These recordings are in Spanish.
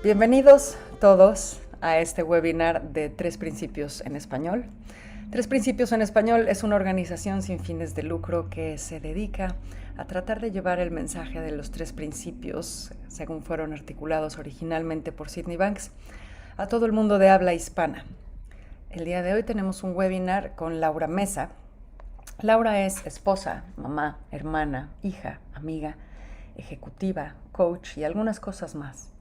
Bienvenidos todos a este webinar de Tres Principios en Español. Tres Principios en Español es una organización sin fines de lucro que se dedica a tratar de llevar el mensaje de los tres principios, según fueron articulados originalmente por Sydney Banks, a todo el mundo de habla hispana. El día de hoy tenemos un webinar con Laura Mesa. Laura es esposa, mamá, hermana, hija, amiga, ejecutiva, coach y algunas cosas más.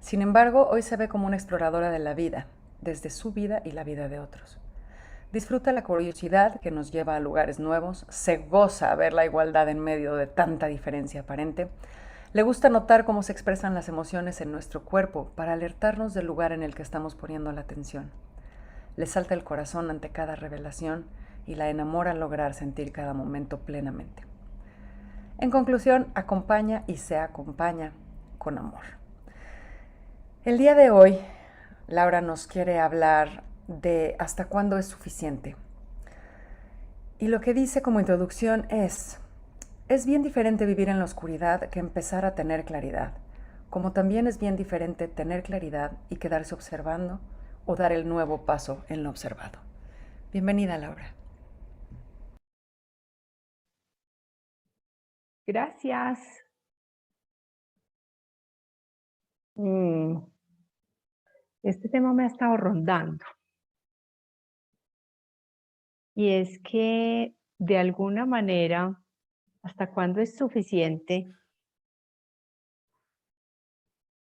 Sin embargo, hoy se ve como una exploradora de la vida, desde su vida y la vida de otros. Disfruta la curiosidad que nos lleva a lugares nuevos, se goza a ver la igualdad en medio de tanta diferencia aparente, le gusta notar cómo se expresan las emociones en nuestro cuerpo para alertarnos del lugar en el que estamos poniendo la atención. Le salta el corazón ante cada revelación y la enamora lograr sentir cada momento plenamente. En conclusión, acompaña y se acompaña con amor. El día de hoy, Laura nos quiere hablar de hasta cuándo es suficiente. Y lo que dice como introducción es bien diferente vivir en la oscuridad que empezar a tener claridad, como también es bien diferente tener claridad y quedarse observando o dar el nuevo paso en lo observado. Bienvenida, Laura. Gracias. Mm, Este tema me ha estado rondando y es que de alguna manera, ¿hasta cuándo es suficiente?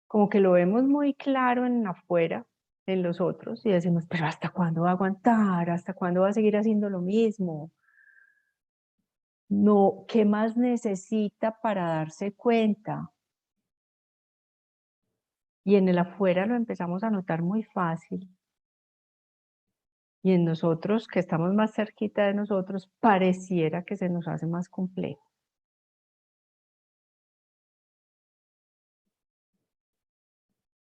Como que lo vemos muy claro en afuera, en los otros, y decimos, pero ¿hasta cuándo va a aguantar? ¿Hasta cuándo va a seguir haciendo lo mismo? No, ¿qué más necesita para darse cuenta? Y en el afuera lo empezamos a notar muy fácil. Y en nosotros, que estamos más cerquita de nosotros, pareciera que se nos hace más complejo.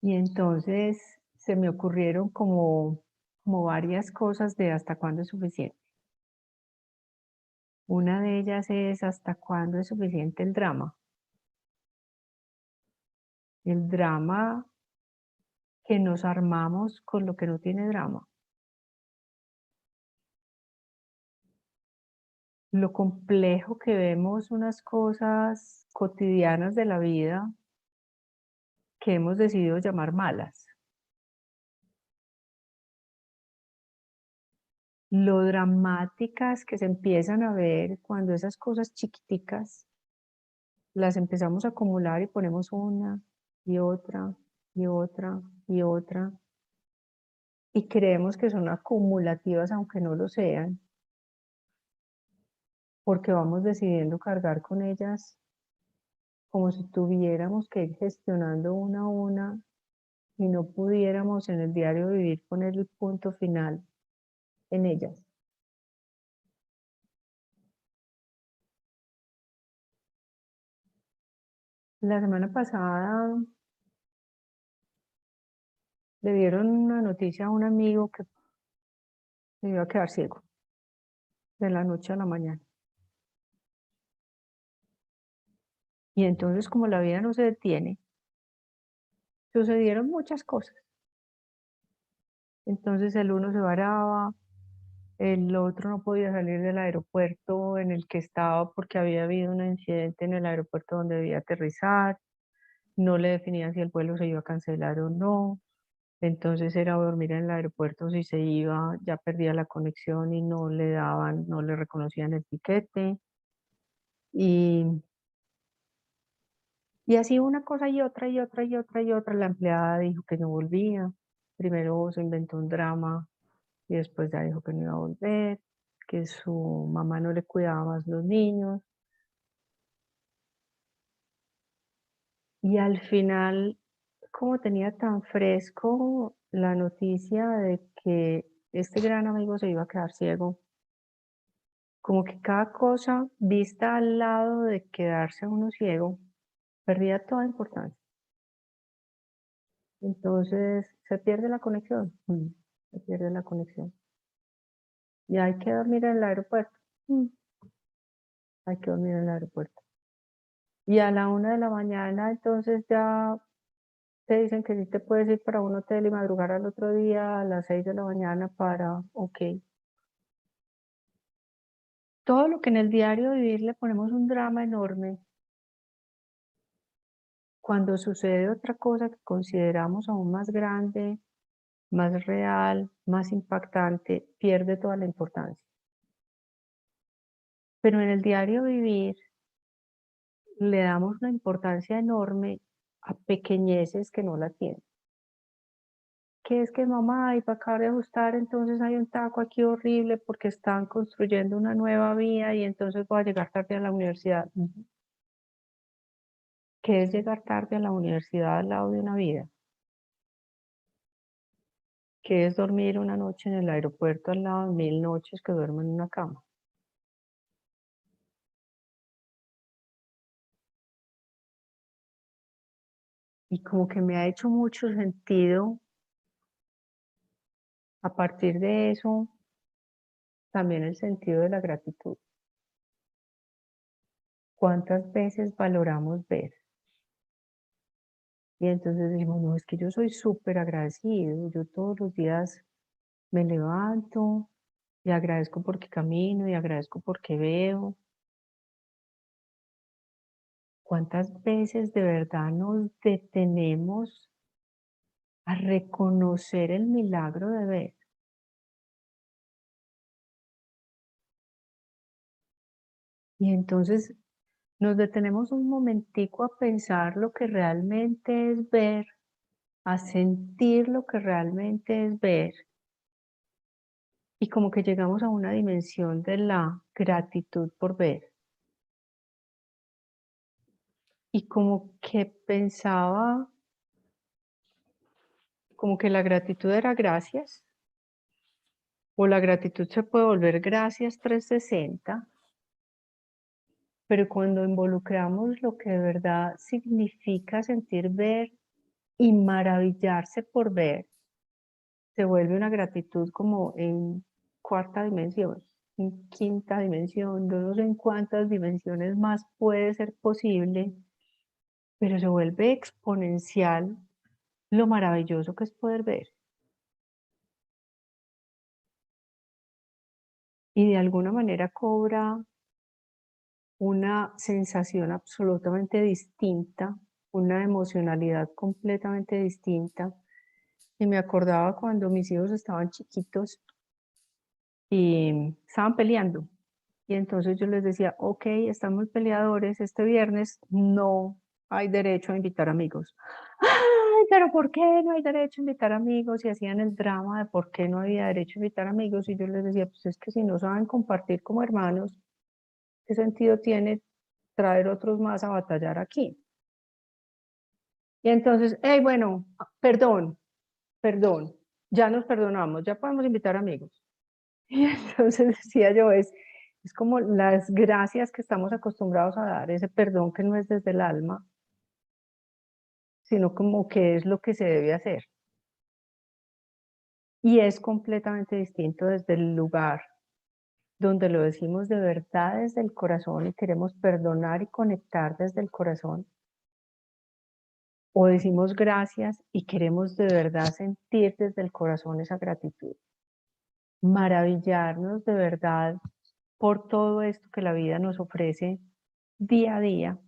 Y entonces se me ocurrieron como varias cosas de hasta cuándo es suficiente. Una de ellas es hasta cuándo es suficiente el drama. El drama que nos armamos con lo que no tiene drama. Lo complejo que vemos unas cosas cotidianas de la vida que hemos decidido llamar malas. Lo dramáticas que se empiezan a ver cuando esas cosas chiquiticas las empezamos a acumular y ponemos una y otra y otra y otra y creemos que son acumulativas aunque no lo sean, porque vamos decidiendo cargar con ellas como si tuviéramos que ir gestionando una a una y no pudiéramos en el diario vivir poner el punto final en ellas. La semana pasada le dieron una noticia a un amigo que se iba a quedar ciego de la noche a la mañana. Y entonces, como la vida no se detiene, sucedieron muchas cosas. Entonces el uno se varaba, el otro no podía salir del aeropuerto en el que estaba porque había habido un incidente en el aeropuerto donde debía aterrizar, no le definían si el vuelo se iba a cancelar o no, entonces era dormir en el aeropuerto, si se iba ya perdía la conexión y no le daban, no le reconocían el tiquete, y, y así una cosa y otra y otra y otra y otra, la empleada dijo que no volvía, primero se inventó un drama y después ya dijo que no iba a volver, que su mamá no le cuidaba más los niños. Y al final, como tenía tan fresco la noticia de que este gran amigo se iba a quedar ciego, como que cada cosa vista al lado de quedarse uno ciego, perdía toda importancia. Entonces se pierde la conexión, se pierde la conexión. Y hay que dormir en el aeropuerto, hay que dormir en el aeropuerto. Y a la 1 de la mañana, entonces ya te dicen que sí te puedes ir para un hotel y madrugar al otro día a las 6 de la mañana para, ok. Todo lo que en el diario vivir le ponemos un drama enorme, cuando sucede otra cosa que consideramos aún más grande, más real, más impactante, pierde toda la importancia. Pero en el diario vivir le damos una importancia enorme a pequeñeces que no la tienen. Que es que mamá, y para acabar de ajustar, entonces hay un taco aquí horrible porque están construyendo una nueva vía y entonces voy a llegar tarde a la universidad. Ujú. ¿Qué es llegar tarde a la universidad al lado de una vida? ¿Qué es dormir una noche en el aeropuerto al lado de 1000 noches que duermo en una cama? Y como que me ha hecho mucho sentido a partir de eso también el sentido de la gratitud. ¿Cuántas veces valoramos ver? Y entonces decimos, no, es que yo soy súper agradecido, yo todos los días me levanto y agradezco porque camino y agradezco porque veo. ¿Cuántas veces de verdad nos detenemos a reconocer el milagro de ver? Y entonces nos detenemos un momentico a pensar lo que realmente es ver, a sentir lo que realmente es ver, y como que llegamos a una dimensión de la gratitud por ver. Y como que pensaba, como que la gratitud era gracias, o la gratitud se puede volver gracias 360, pero cuando involucramos lo que de verdad significa sentir ver y maravillarse por ver, se vuelve una gratitud como en cuarta dimensión, en quinta dimensión, yo no sé en cuántas dimensiones más puede ser posible, pero se vuelve exponencial lo maravilloso que es poder ver. Y de alguna manera cobra una sensación absolutamente distinta, una emocionalidad completamente distinta. Y me acordaba cuando mis hijos estaban chiquitos y estaban peleando. Y entonces yo les decía, ok, estamos peleadores, este viernes no hay derecho a invitar amigos. Ay, pero ¿por qué no hay derecho a invitar amigos? Y hacían el drama de por qué no había derecho a invitar amigos. Y yo les decía, pues es que si no saben compartir como hermanos, ¿qué sentido tiene traer otros más a batallar aquí? Y entonces, hey, bueno, perdón, perdón, ya nos perdonamos, ya podemos invitar amigos. Y entonces decía yo, es como las gracias que estamos acostumbrados a dar, ese perdón que no es desde el alma, sino como que es lo que se debe hacer. Y es completamente distinto desde el lugar donde lo decimos de verdad desde el corazón y queremos perdonar y conectar desde el corazón, o decimos gracias y queremos de verdad sentir desde el corazón esa gratitud, maravillarnos de verdad por todo esto que la vida nos ofrece día a día,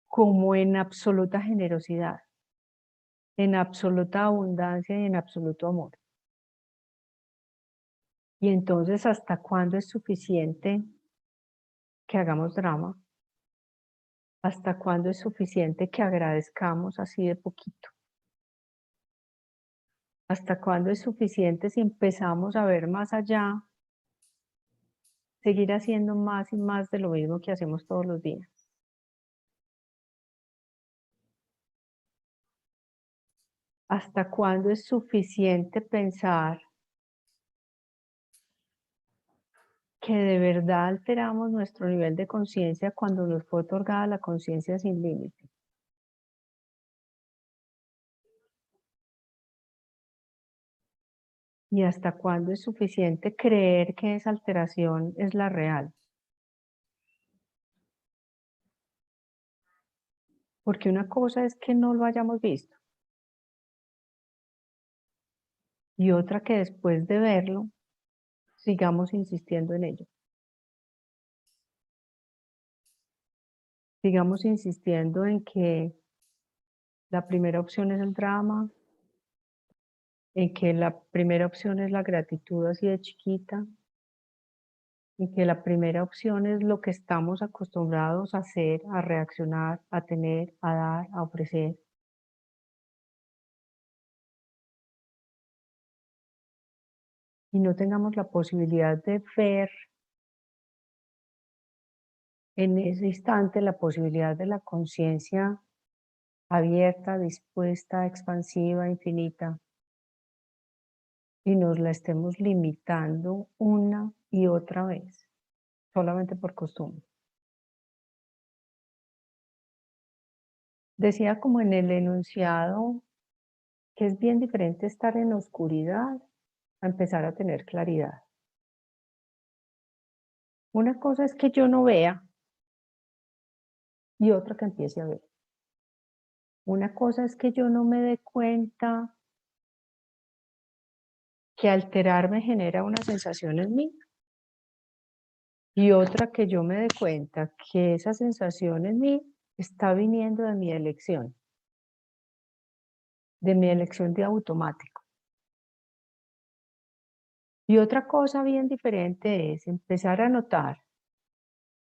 como en absoluta generosidad, en absoluta abundancia y en absoluto amor. Y entonces, ¿hasta cuándo es suficiente que hagamos drama? ¿Hasta cuándo es suficiente que agradezcamos así de poquito? ¿Hasta cuándo es suficiente si empezamos a ver más allá, seguir haciendo más y más de lo mismo que hacemos todos los días? ¿Hasta cuándo es suficiente pensar que de verdad alteramos nuestro nivel de conciencia cuando nos fue otorgada la conciencia sin límite? ¿Y hasta cuándo es suficiente creer que esa alteración es la real? Porque una cosa es que no lo hayamos visto y otra que después de verlo sigamos insistiendo en ello. Sigamos insistiendo en que la primera opción es el drama, en que la primera opción es la gratitud así de chiquita, en que la primera opción es lo que estamos acostumbrados a hacer, a reaccionar, a tener, a dar, a ofrecer. Y no tengamos la posibilidad de ver en ese instante la posibilidad de la conciencia abierta, dispuesta, expansiva, infinita, y nos la estemos limitando una y otra vez, solamente por costumbre. Decía como en el enunciado que es bien diferente estar en oscuridad a empezar a tener claridad. Una cosa es que yo no vea y otra que empiece a ver. Una cosa es que yo no me dé cuenta que alterarme genera una sensación en mí y otra que yo me dé cuenta que esa sensación en mí está viniendo de mi elección de automático. Y otra cosa bien diferente es empezar a notar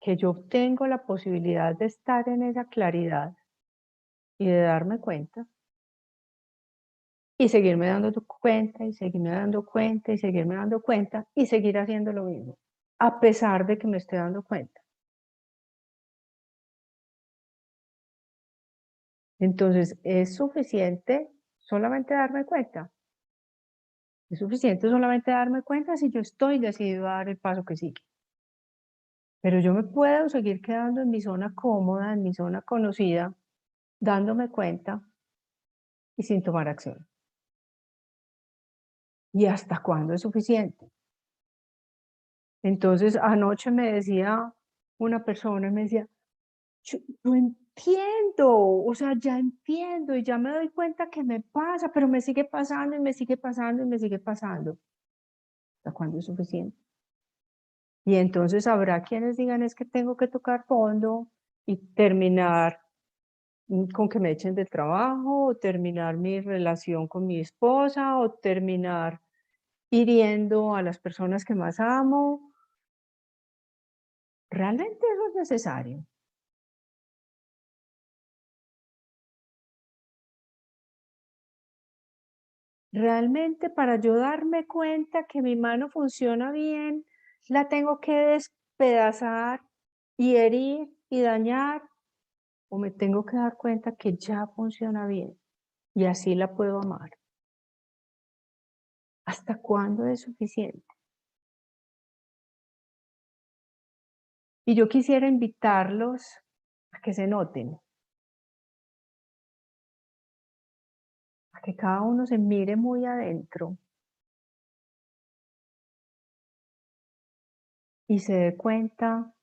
que yo tengo la posibilidad de estar en esa claridad y de darme cuenta y seguirme dando cuenta y seguirme dando cuenta y seguirme dando cuenta y seguir haciendo lo mismo, a pesar de que me esté dando cuenta. Entonces, ¿es suficiente solamente darme cuenta? Es suficiente solamente darme cuenta si yo estoy decidido a dar el paso que sigue. Pero yo me puedo seguir quedando en mi zona cómoda, en mi zona conocida, dándome cuenta y sin tomar acción. ¿Y hasta cuándo es suficiente? Entonces, anoche me decía una persona, me decía, yo entiendo, o sea, ya entiendo y ya me doy cuenta que me pasa, pero me sigue pasando y me sigue pasando y me sigue pasando. ¿Hasta cuándo es suficiente? Y entonces habrá quienes digan es que tengo que tocar fondo y terminar con que me echen del trabajo, o terminar mi relación con mi esposa, o terminar hiriendo a las personas que más amo. ¿Realmente eso es necesario? Realmente para yo darme cuenta que mi mano funciona bien, la tengo que despedazar y herir y dañar, o me tengo que dar cuenta que ya funciona bien y así la puedo amar. ¿Hasta cuándo es suficiente? Y yo quisiera invitarlos a que se noten, a que cada uno se mire muy adentro y se dé cuenta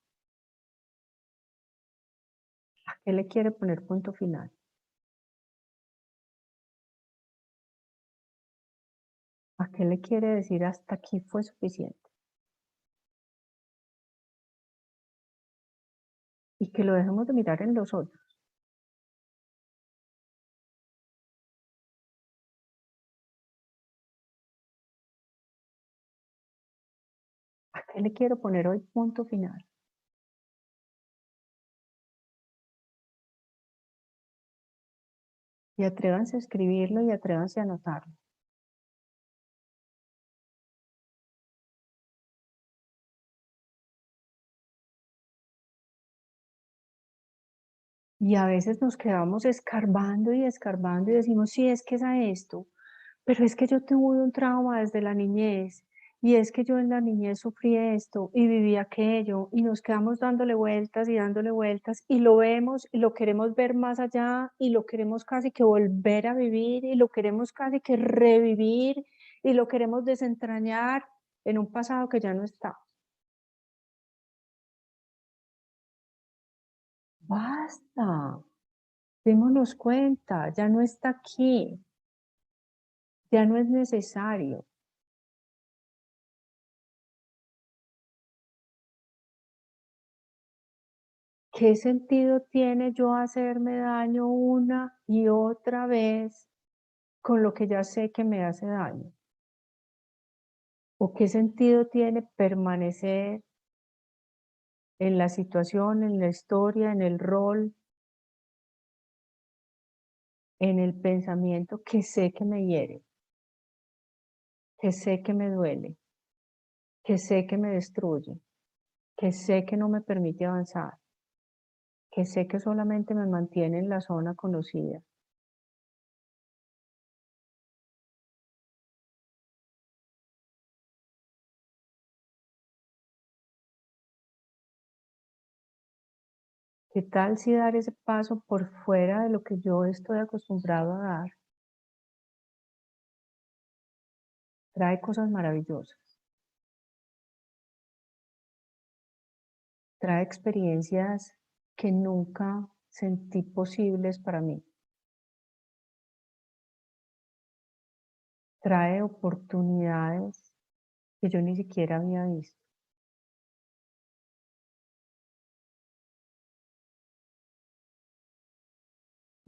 a qué le quiere poner punto final, a qué le quiere decir hasta aquí fue suficiente y que lo dejemos de mirar en los otros. ¿A qué le quiero poner hoy punto final? Y atrévanse a escribirlo y atrévanse a anotarlo. Y a veces nos quedamos escarbando y escarbando y decimos, sí, es que es a esto, pero es que yo tuve un trauma desde la niñez y es que yo en la niñez sufrí esto y viví aquello y nos quedamos dándole vueltas y lo vemos y lo queremos ver más allá y lo queremos casi que volver a vivir y lo queremos casi que revivir y lo queremos desentrañar en un pasado que ya no está. Basta. Démonos cuenta, ya no está aquí, ya no es necesario. ¿Qué sentido tiene yo hacerme daño una y otra vez con lo que ya sé que me hace daño? ¿O qué sentido tiene permanecer en la situación, en la historia, en el rol, en el pensamiento que sé que me hiere, que sé que me duele, que sé que me destruye, que sé que no me permite avanzar, que sé que solamente me mantiene en la zona conocida? ¿Qué tal si dar ese paso por fuera de lo que yo estoy acostumbrado a dar trae cosas maravillosas? Trae experiencias que nunca sentí posibles para mí. Trae oportunidades que yo ni siquiera había visto.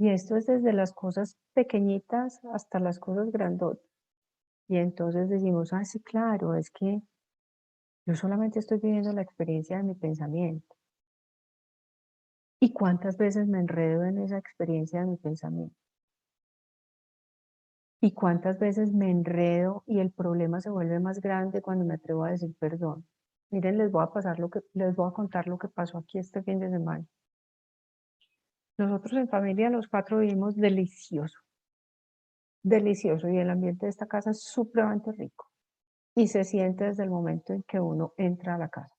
Y esto es desde las cosas pequeñitas hasta las cosas grandotas. Y entonces decimos, ah, sí, claro, es que yo solamente estoy viviendo la experiencia de mi pensamiento. ¿Y cuántas veces me enredo en esa experiencia de mi pensamiento? ¿Y cuántas veces me enredo y el problema se vuelve más grande cuando me atrevo a decir perdón? Miren, les voy a contar lo que pasó aquí este fin de semana. Nosotros en familia, los cuatro vivimos delicioso, delicioso, y el ambiente de esta casa es supremamente rico. Y se siente desde el momento en que uno entra a la casa.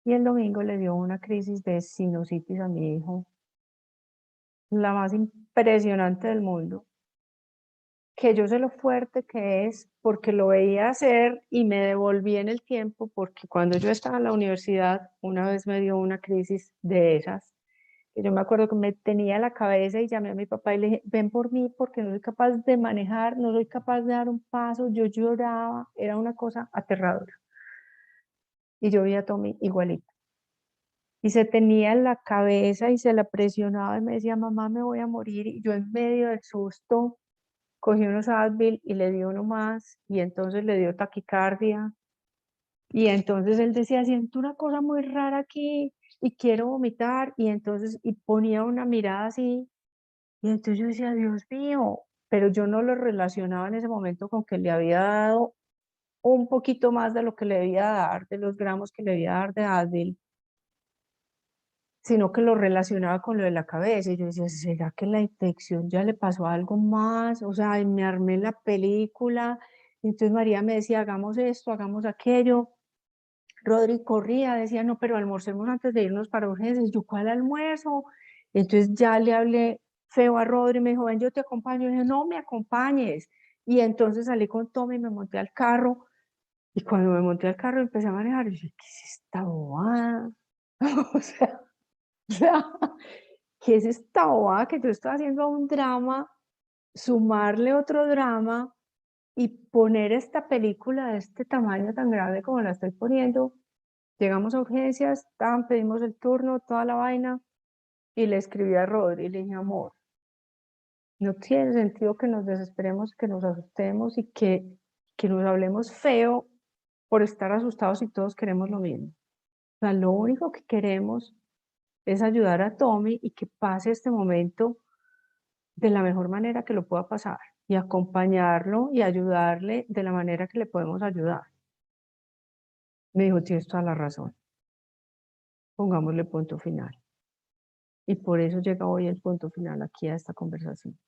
Y el domingo le dio una crisis de sinusitis a mi hijo, la más impresionante del mundo, que yo sé lo fuerte que es porque lo veía hacer y me devolví en el tiempo porque cuando yo estaba en la universidad una vez me dio una crisis de esas, que yo me acuerdo que me tenía la cabeza y llamé a mi papá y le dije, ven por mí porque no soy capaz de manejar, no soy capaz de dar un paso, yo lloraba, era una cosa aterradora. Y yo vi a Tommy igualito. Y se tenía en la cabeza y se la presionaba y me decía, mamá, me voy a morir. Y yo en medio del susto cogí unos Advil y le di uno más y entonces le dio taquicardia. Y entonces él decía, siento una cosa muy rara aquí y quiero vomitar. Y entonces, y ponía una mirada así. Y entonces yo decía, Dios mío, pero yo no lo relacionaba en ese momento con que le había dado un poquito más de lo que le debía dar, de los gramos que le debía dar de Advil, sino que lo relacionaba con lo de la cabeza. Y yo decía, ¿será que la infección ya le pasó algo más? O sea, y me armé la película. Y entonces María me decía, hagamos esto, hagamos aquello. Rodri corría, decía, no, pero almorcemos antes de irnos para urgencias. Yo, ¿cuál almuerzo? Entonces ya le hablé feo a Rodri, me dijo, ven, yo te acompaño. Yo dije, no, me acompañes. Y entonces salí con Tommy, me monté al carro. Y cuando me monté al carro empecé a manejar. Y dije, ¿qué es esta bobada? O sea, o sea, ¿qué es esta bobada que yo estoy haciendo a un drama, sumarle otro drama y poner esta película de este tamaño tan grande como la estoy poniendo? Llegamos a urgencias, pedimos el turno, toda la vaina, y le escribí a Rodri y le dije, amor, no tiene sentido que nos desesperemos, que nos asustemos y que nos hablemos feo por estar asustados y todos queremos lo mismo. O sea, lo único que queremos es ayudar a Tommy y que pase este momento de la mejor manera que lo pueda pasar y acompañarlo y ayudarle de la manera que le podemos ayudar. Me dijo, tienes toda la razón, pongámosle punto final. Y por eso llega hoy el punto final aquí a esta conversación.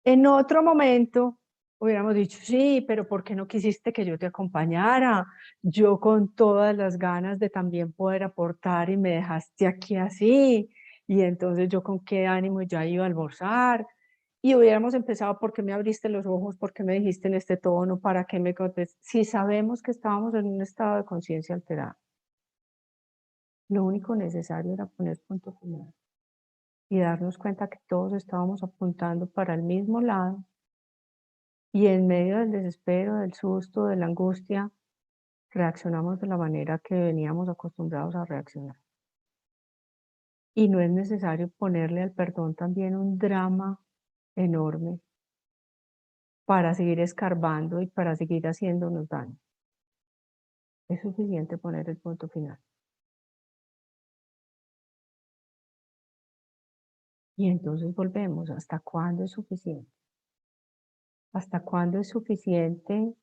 En otro momento hubiéramos dicho, sí, pero ¿por qué no quisiste que yo te acompañara? Yo con todas las ganas de también poder aportar y me dejaste aquí así. Y entonces yo con qué ánimo ya iba a almorzar. Y hubiéramos empezado, ¿por qué me abriste los ojos? ¿Por qué me dijiste en este tono? ¿Para qué me contestas? Si sabemos que estábamos en un estado de conciencia alterada. Lo único necesario era poner punto final y darnos cuenta que todos estábamos apuntando para el mismo lado y en medio del desespero, del susto, de la angustia, reaccionamos de la manera que veníamos acostumbrados a reaccionar. Y no es necesario ponerle al perdón también un drama enorme para seguir escarbando y para seguir haciéndonos daño. Es suficiente poner el punto final. Y entonces volvemos, ¿hasta cuándo es suficiente? ¿Hasta cuándo es suficiente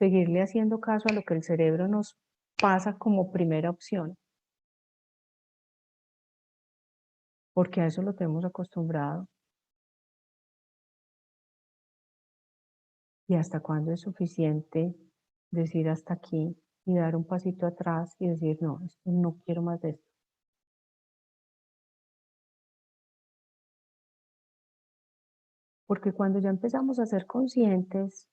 seguirle haciendo caso a lo que el cerebro nos pasa como primera opción? Porque a eso lo tenemos acostumbrado. ¿Y hasta cuándo es suficiente decir hasta aquí y dar un pasito atrás y decir, no, esto no quiero más de esto? Porque cuando ya empezamos a ser conscientes,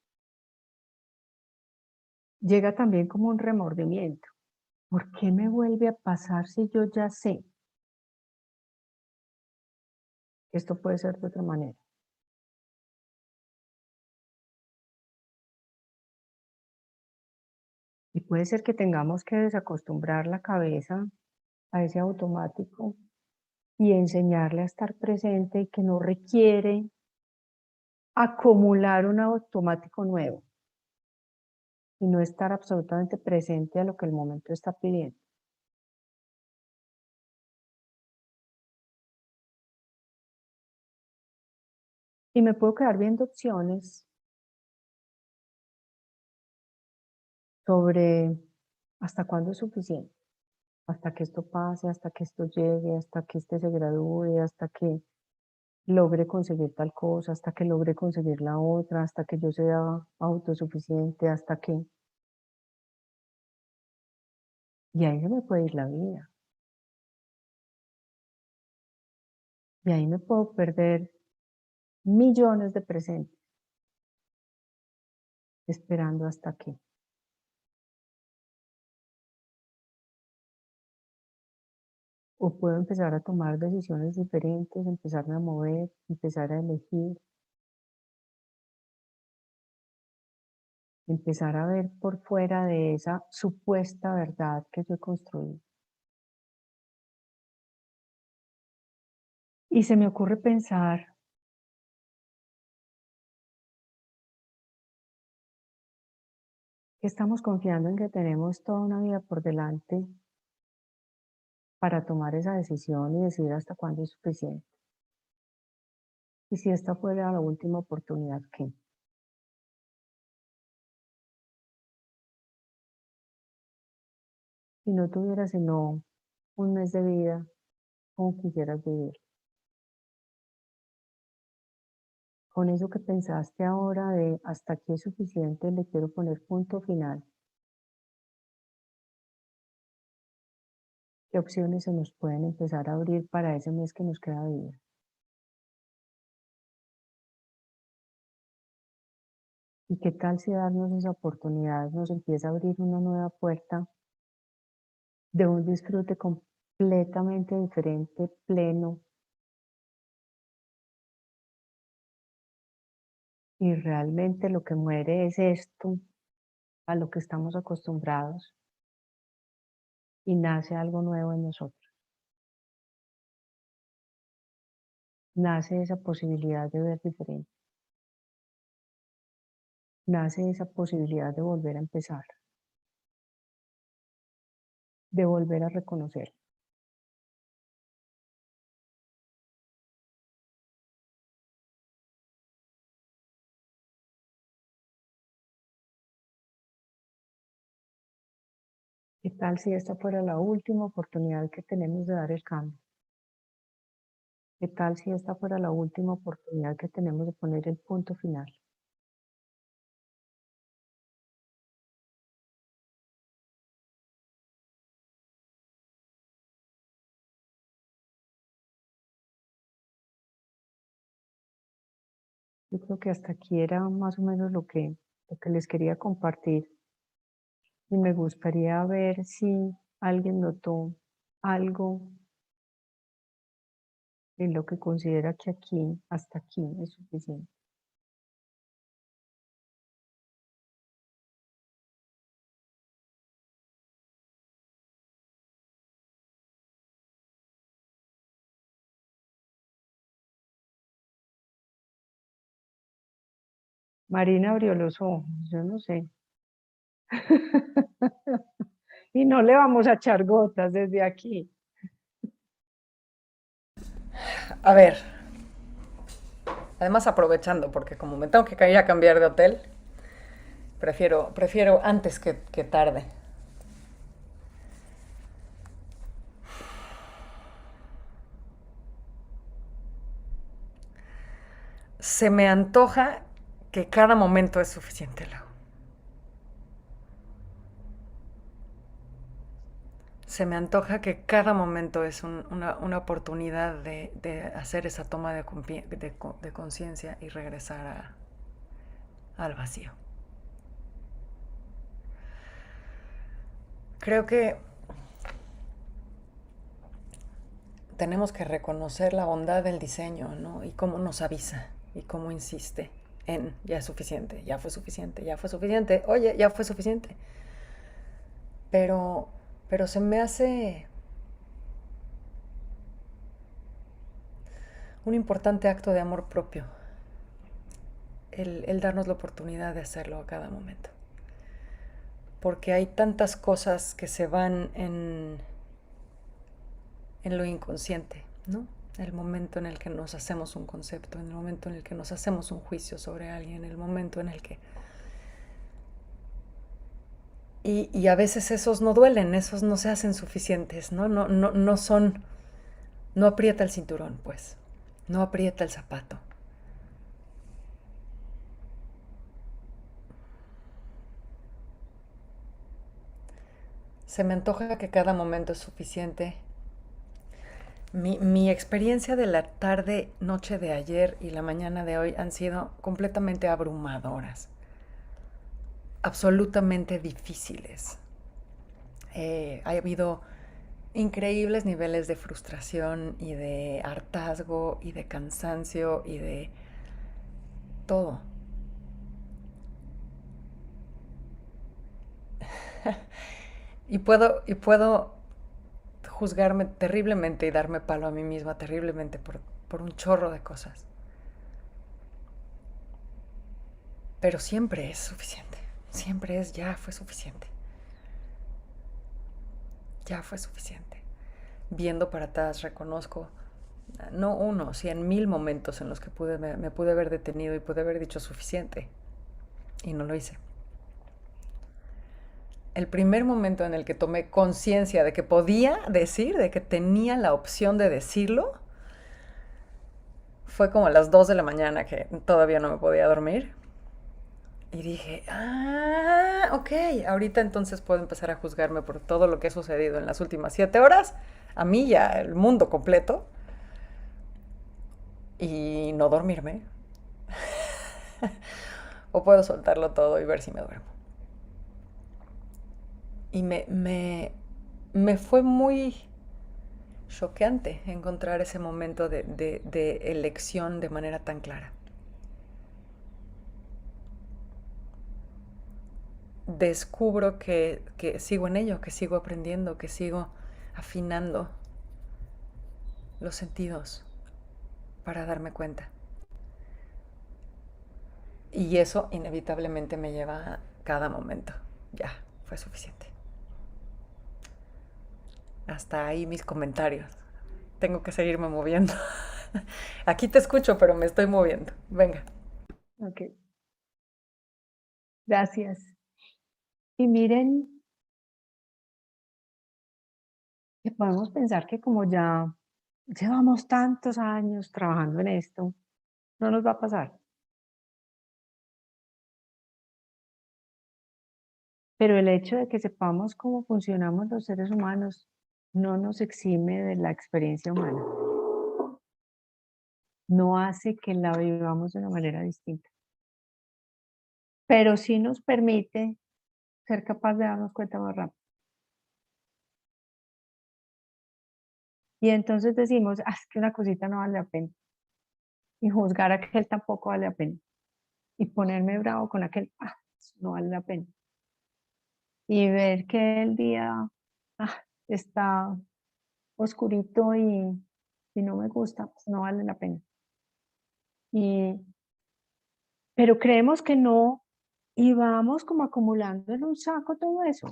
llega también como un remordimiento. ¿Por qué me vuelve a pasar si yo ya sé que esto puede ser de otra manera? Y puede ser que tengamos que desacostumbrar la cabeza a ese automático y enseñarle a estar presente y que no requiere acumular un automático nuevo y no estar absolutamente presente a lo que el momento está pidiendo. Y me puedo quedar viendo opciones sobre hasta cuándo es suficiente, hasta que esto pase, hasta que esto llegue, hasta que este se gradúe, hasta que logre conseguir tal cosa, hasta que logre conseguir la otra, hasta que yo sea autosuficiente, hasta que... Y ahí se me puede ir la vida. Y ahí me puedo perder millones de presentes esperando hasta que. O puedo empezar a tomar decisiones diferentes, empezarme a mover, empezar a elegir, empezar a ver por fuera de esa supuesta verdad que yo he construido. Y se me ocurre pensar que estamos confiando en que tenemos toda una vida por delante para tomar esa decisión y decidir hasta cuándo es suficiente. Y si esta fuera la última oportunidad, ¿qué? Si no tuvieras sino un mes de vida, ¿cómo quisieras vivir? Con eso que pensaste ahora de hasta aquí es suficiente, le quiero poner punto final. ¿Qué opciones se nos pueden empezar a abrir para ese mes que nos queda de vida? ¿Y qué tal si darnos esa oportunidad nos empieza a abrir una nueva puerta de un disfrute completamente diferente, pleno, y realmente lo que muere es esto a lo que estamos acostumbrados y nace algo nuevo en nosotros? Nace esa posibilidad de ver diferente, nace esa posibilidad de volver a empezar, de volver a reconocer. ¿Qué tal si esta fuera la última oportunidad que tenemos de dar el cambio? ¿Qué tal si esta fuera la última oportunidad que tenemos de poner el punto final? Yo creo que hasta aquí era más o menos lo que les quería compartir y me gustaría ver si alguien notó algo en lo que considera que aquí, hasta aquí es suficiente. Marina abrió los ojos, yo no sé. Y no le vamos a echar gotas desde aquí. A ver, además aprovechando, porque como me tengo que ir a cambiar de hotel, prefiero antes que tarde. Se me antoja que cada momento es suficiente, Lau. Se me antoja que cada momento es una oportunidad de hacer esa toma de conciencia y regresar al vacío. Creo que tenemos que reconocer la bondad del diseño, ¿no? Y cómo nos avisa y cómo insiste en ya es suficiente, ya fue suficiente, ya fue suficiente, oye, ya fue suficiente. Pero, pero se me hace un importante acto de amor propio el darnos la oportunidad de hacerlo a cada momento. Porque hay tantas cosas que se van en lo inconsciente, ¿no? El momento en el que nos hacemos un concepto, en el momento en el que nos hacemos un juicio sobre alguien, el momento en el que... Y a veces esos no duelen, esos no se hacen suficientes, ¿no? No son... No aprieta el cinturón, pues. No aprieta el zapato. Se me antoja que cada momento es suficiente. Mi experiencia de la tarde, noche de ayer y la mañana de hoy han sido completamente abrumadoras, absolutamente difíciles. Ha habido increíbles niveles de frustración y de hartazgo y de cansancio y de todo. Y puedo juzgarme terriblemente y darme palo a mí misma terriblemente por un chorro de cosas. Pero siempre es suficiente. Siempre es ya fue suficiente. Ya fue suficiente. Viendo para atrás reconozco no uno, 100,000 momentos en los que me pude haber detenido y pude haber dicho suficiente. Y no lo hice. El primer momento en el que tomé conciencia de que podía decir, de que tenía la opción de decirlo, fue como a las 2 de la mañana que todavía no me podía dormir. Y dije, ok, ahorita entonces puedo empezar a juzgarme por todo lo que ha sucedido en las últimas 7 horas, a mí ya el mundo completo, y no dormirme. O puedo soltarlo todo y ver si me duermo. Y me fue muy choqueante encontrar ese momento de elección de manera tan clara. Descubro que sigo en ello, que sigo aprendiendo, que sigo afinando los sentidos para darme cuenta. Y eso inevitablemente me lleva a cada momento. Ya, fue suficiente. Hasta ahí mis comentarios. Tengo que seguirme moviendo. Aquí te escucho, pero me estoy moviendo. Venga. Ok, gracias. Y miren, que podemos pensar que como ya llevamos tantos años trabajando en esto, no nos va a pasar. Pero el hecho de que sepamos cómo funcionamos los seres humanos no nos exime de la experiencia humana. No hace que la vivamos de una manera distinta. Pero sí nos permite ser capaz de darnos cuenta más rápido. Y entonces decimos, "Ah, es que una cosita no vale la pena". Y juzgar a aquel tampoco vale la pena. Y ponerme bravo con aquel, eso no vale la pena. Y ver que el día está oscurito y no me gusta, pues no vale la pena. Y, pero creemos que no, y vamos como acumulando en un saco todo eso.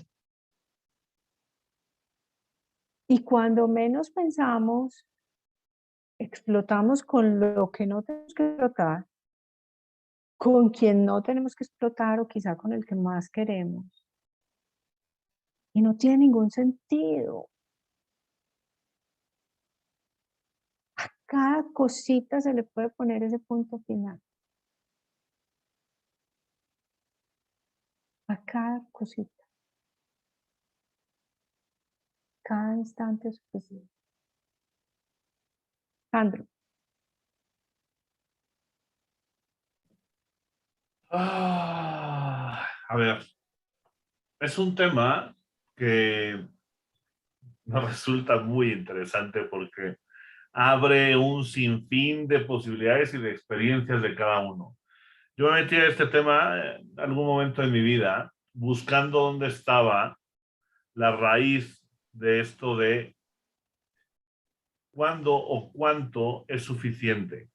Y cuando menos pensamos, explotamos con lo que no tenemos que explotar, con quien no tenemos que explotar o quizá con el que más queremos. Y no tiene ningún sentido. Cada cosita se le puede poner ese punto final. A cada cosita. Cada instante es suficiente. Sandro, A ver, es un tema que nos resulta muy interesante porque abre un sinfín de posibilidades y de experiencias de cada uno. Yo me metí a este tema en algún momento de mi vida buscando dónde estaba la raíz de esto de cuándo o cuánto es suficiente.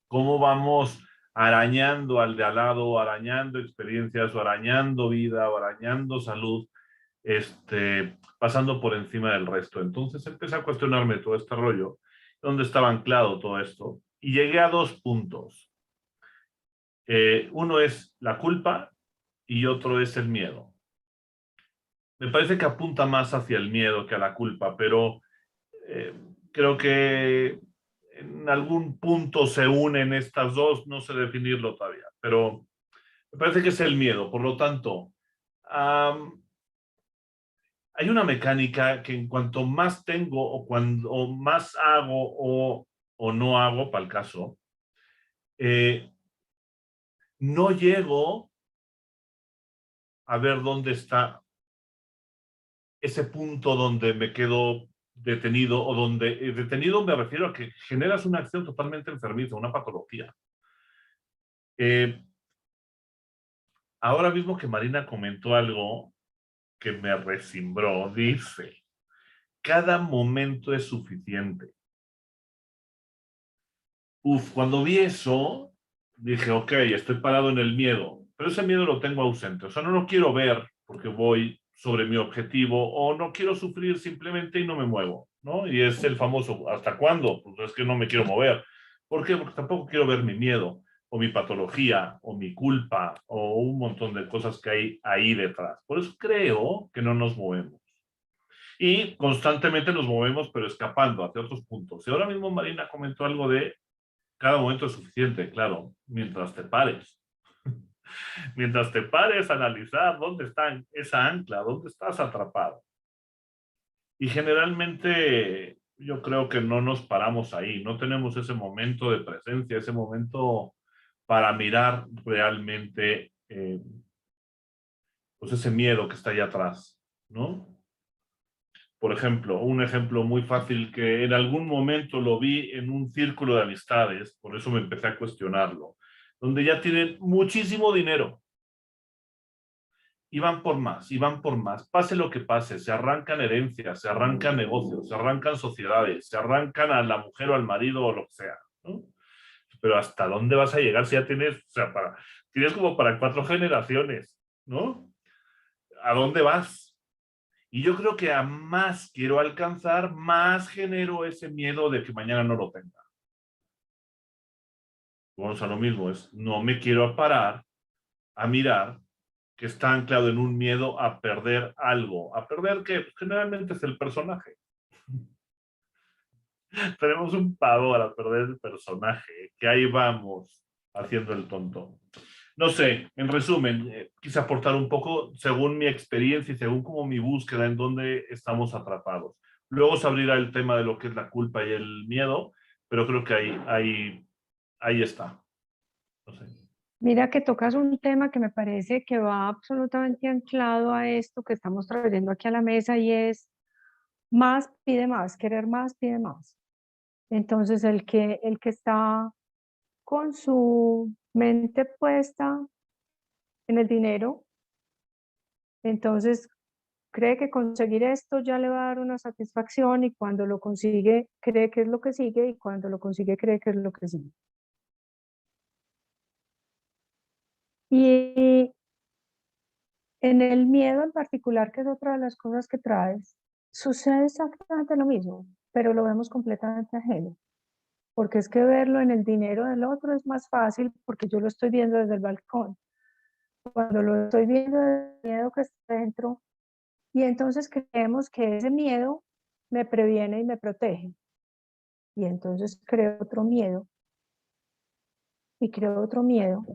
Cómo vamos arañando al de al lado, arañando experiencias, o arañando vida, o arañando salud, pasando por encima del resto. Entonces empecé a cuestionarme todo este rollo, dónde estaba anclado todo esto, y llegué a dos puntos. Uno es la culpa y otro es el miedo. Me parece que apunta más hacia el miedo que a la culpa, pero eh, creo que en algún punto se unen estas dos, no sé definirlo todavía, pero me parece que es el miedo. Por lo tanto, hay una mecánica que en cuanto más tengo o cuando más hago o no hago, para el caso, eh, no llego a ver dónde está ese punto donde me quedo detenido, o donde detenido me refiero a que generas una acción totalmente enfermiza, una patología. Ahora mismo que Marina comentó algo que me resimbró, dice, cada momento es suficiente. Cuando vi eso, dije, ok, estoy parado en el miedo, pero ese miedo lo tengo ausente. O sea, no lo quiero ver porque voy sobre mi objetivo, o no quiero sufrir simplemente y no me muevo, ¿no? Y es el famoso, ¿hasta cuándo? Pues es que no me quiero mover. ¿Por qué? Porque tampoco quiero ver mi miedo, o mi patología, o mi culpa, o un montón de cosas que hay ahí detrás. Por eso creo que no nos movemos. Y constantemente nos movemos, pero escapando hacia otros puntos. Y ahora mismo Marina comentó algo de cada momento es suficiente, claro, mientras te pares. Mientras te pares a analizar dónde está esa ancla, dónde estás atrapado. Y generalmente yo creo que no nos paramos ahí, no tenemos ese momento de presencia, ese momento para mirar realmente pues ese miedo que está ahí atrás, ¿no? Por ejemplo, un ejemplo muy fácil que en algún momento lo vi en un círculo de amistades, por eso me empecé a cuestionarlo, donde ya tienen muchísimo dinero y van por más, y van por más, pase lo que pase, se arrancan herencias, se arrancan negocios, se arrancan sociedades, se arrancan a la mujer o al marido o lo que sea, ¿no? Pero ¿hasta dónde vas a llegar si ya tienes, o sea, tienes como para 4 generaciones, ¿no? ¿A dónde vas? Y yo creo que a más quiero alcanzar, más genero ese miedo de que mañana no lo tenga. Vamos a lo mismo, es no me quiero parar a mirar que está anclado en un miedo a perder algo. A perder que generalmente es el personaje. Tenemos un pavor a perder el personaje, que ahí vamos haciendo el tonto. No sé, en resumen, quise aportar un poco según mi experiencia y según como mi búsqueda en dónde estamos atrapados. Luego se abrirá el tema de lo que es la culpa y el miedo, pero creo que ahí está. No sé. mira que tocas un tema que me parece que va absolutamente anclado a esto que estamos trayendo aquí a la mesa y es más pide más, querer más pide más. Entonces el que está con su mente puesta en el dinero, entonces cree que conseguir esto ya le va a dar una satisfacción y cuando lo consigue cree que es lo que sigue y cuando lo consigue cree que es lo que sigue. Y en el miedo en particular, que es otra de las cosas que traes, sucede exactamente lo mismo, pero lo vemos completamente ajeno. Porque es que verlo en el dinero del otro es más fácil porque yo lo estoy viendo desde el balcón. Cuando lo estoy viendo desde el miedo que está dentro, y entonces creemos que ese miedo me previene y me protege. Y entonces creo otro miedo y creo otro miedo,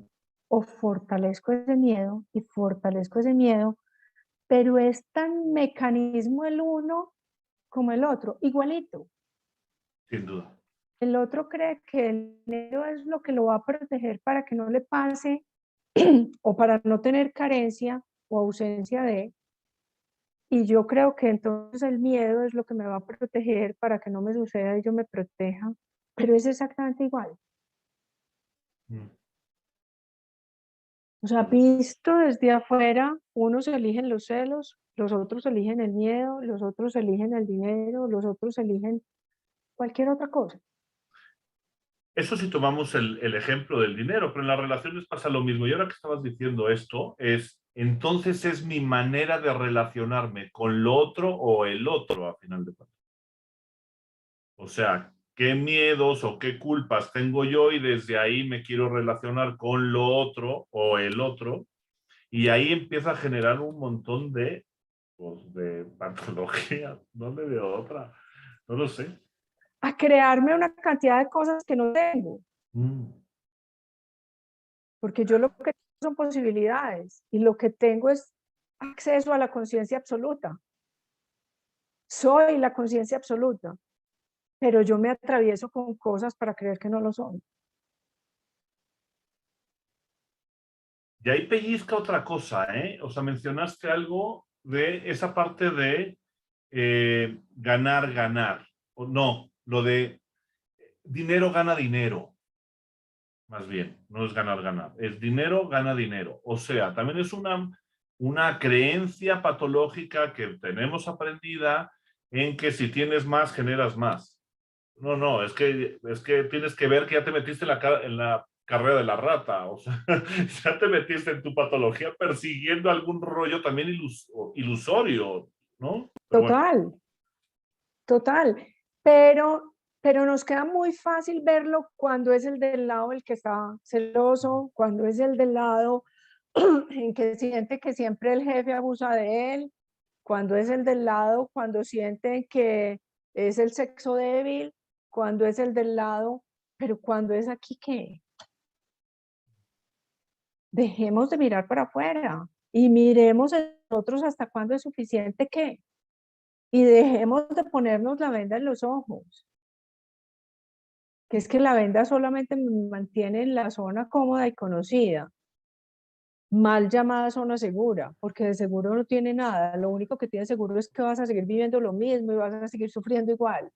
o fortalezco ese miedo y fortalezco ese miedo, pero es tan mecanismo el uno como el otro, igualito. Sin duda. El otro cree que el dinero es lo que lo va a proteger para que no le pase o para no tener carencia o ausencia de, y yo creo que entonces el miedo es lo que me va a proteger para que no me suceda y yo me proteja, pero es exactamente igual. Mm. O sea, visto desde afuera, unos eligen los celos, los otros eligen el miedo, los otros eligen el dinero, los otros eligen cualquier otra cosa. Eso si tomamos el ejemplo del dinero, pero en las relaciones pasa lo mismo. Y ahora que estabas diciendo esto, entonces es mi manera de relacionarme con lo otro o el otro, a final de cuentas. O sea, qué miedos o qué culpas tengo yo y desde ahí me quiero relacionar con lo otro o el otro. Y ahí empieza a generar un montón de patologías. No le veo otra. No lo sé. A crearme una cantidad de cosas que no tengo, Mm. porque yo lo que tengo son posibilidades y lo que tengo es acceso a la conciencia absoluta. Soy la conciencia absoluta, pero yo me atravieso con cosas para creer que no lo son. Y ahí pellizca otra cosa, ¿eh? O sea, mencionaste algo de esa parte de ganar, ganar. O no, lo de dinero gana dinero, más bien. No es ganar, ganar. Es dinero gana dinero. O sea, también es una creencia patológica que tenemos aprendida en que si tienes más, generas más. No, no, es que tienes que ver que ya te metiste en la carrera de la rata, o sea, ya te metiste en tu patología persiguiendo algún rollo también ilusorio, ¿no? Pero bueno, Total, total. Pero nos queda muy fácil verlo cuando es el del lado el que está celoso, cuando es el del lado en que siente que siempre el jefe abusa de él, cuando es el del lado, cuando siente que es el sexo débil, cuando es el del lado, pero cuando es aquí que dejemos de mirar para afuera y miremos en nosotros hasta cuándo es suficiente que, y dejemos de ponernos la venda en los ojos, que es que la venda solamente me mantiene en la zona cómoda y conocida, mal llamada zona segura, porque de seguro no tiene nada, lo único que tiene seguro es que vas a seguir viviendo lo mismo y vas a seguir sufriendo igual.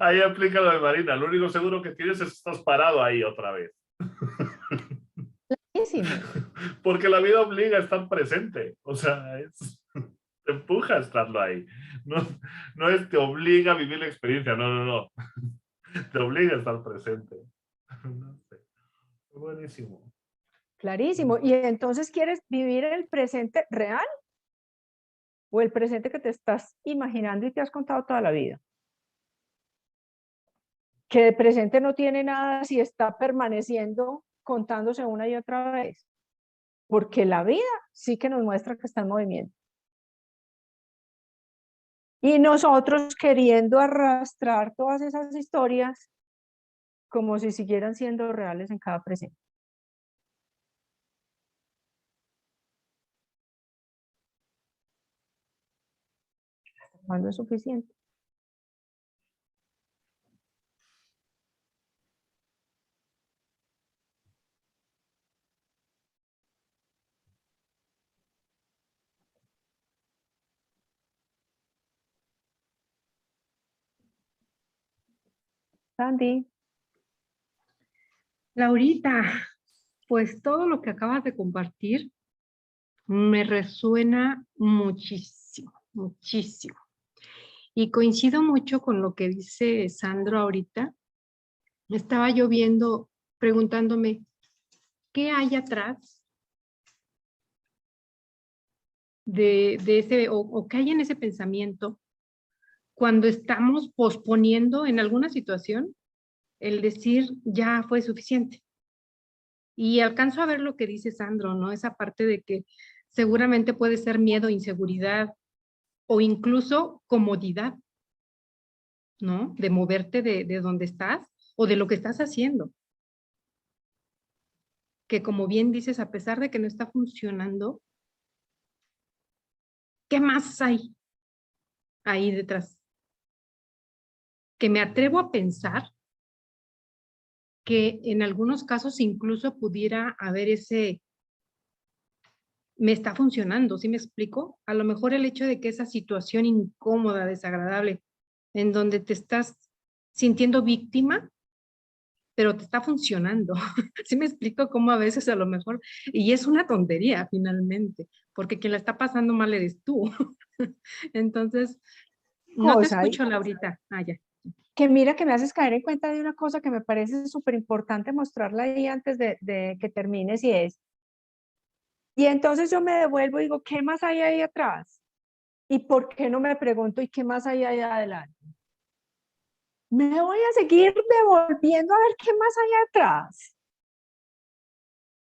ahí aplica lo de Marina, lo único seguro que tienes es que estás parado ahí otra vez. Buenísimo. Porque la vida obliga a estar presente, o sea, te empuja a estarlo ahí. No, no es te obliga a vivir la experiencia, no, no, no. Te obliga a estar presente. No sé. Buenísimo. Clarísimo. Y entonces, ¿quieres vivir el presente real o el presente que te estás imaginando y te has contado toda la vida? Que de presente no tiene nada si está permaneciendo contándose una y otra vez. Porque la vida sí que nos muestra que está en movimiento. Y nosotros queriendo arrastrar todas esas historias como si siguieran siendo reales en cada presente. ¿Cuándo es suficiente? Sandy. Laurita, pues todo lo que acabas de compartir me resuena muchísimo, muchísimo. Y coincido mucho con lo que dice Sandro ahorita. Estaba yo viendo, preguntándome, ¿qué hay atrás de ese, o qué hay en ese pensamiento cuando estamos posponiendo en alguna situación el decir ya fue suficiente? Y alcanzo a ver lo que dice Sandro, ¿no? Esa parte de que seguramente puede ser miedo, inseguridad o incluso comodidad, ¿no? De moverte de donde estás o de lo que estás haciendo. Que como bien dices, a pesar de que no está funcionando, ¿qué más hay ahí detrás? Que me atrevo a pensar que en algunos casos incluso pudiera haber ese, me está funcionando, ¿sí me explico? A lo mejor el hecho de que esa situación incómoda, desagradable, en donde te estás sintiendo víctima, pero te está funcionando. ¿Sí me explico cómo a veces a lo mejor, y es una tontería finalmente, porque quien la está pasando mal eres tú. Entonces, no te Cosa, escucho, Laurita. Ah, ya. que mira que me haces caer en cuenta de una cosa que me parece súper importante mostrarla ahí antes de que termines y es, y entonces yo me devuelvo y digo, ¿qué más hay ahí atrás? ¿Y por qué no me pregunto, ¿y qué más hay ahí adelante? Me voy a seguir devolviendo a ver qué más hay atrás.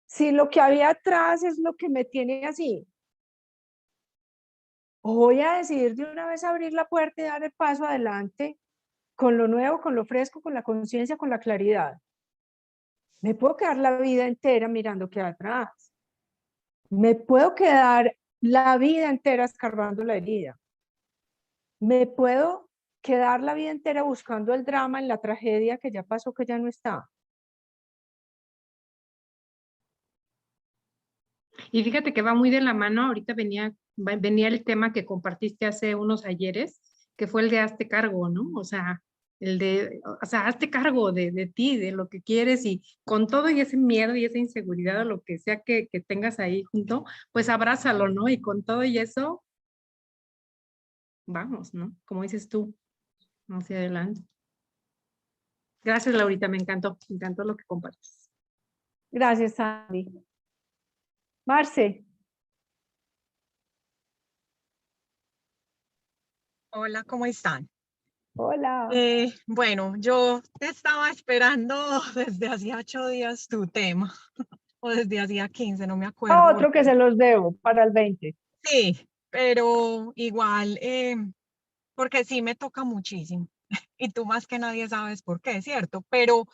Si lo que había atrás es lo que me tiene así, voy a decidir de una vez abrir la puerta y dar el paso adelante con lo nuevo, con lo fresco, con la conciencia, con la claridad. Me puedo quedar la vida entera mirando qué hay atrás. Me puedo quedar la vida entera escarbando la herida. Me puedo quedar la vida entera buscando el drama en la tragedia que ya pasó, que ya no está. Y fíjate que va muy de la mano, ahorita venía el tema que compartiste hace unos ayeres, que fue el de hazte cargo, ¿no? O sea, hazte cargo de ti, de lo que quieres y con todo y ese miedo y esa inseguridad o lo que sea que tengas ahí junto, pues abrázalo, ¿no? Y con todo y eso, vamos, ¿no? Como dices tú, hacia adelante. Gracias, Laurita, me encantó lo que compartes. Gracias, Sandy. Marce. Hola, ¿cómo están? Hola. Bueno, yo te estaba esperando desde hacía 8 días tu tema, o desde hacía 15, no me acuerdo. Otro que se los debo para el 20. Sí, pero igual, porque sí me toca muchísimo, y tú más que nadie sabes por qué, ¿cierto? Pero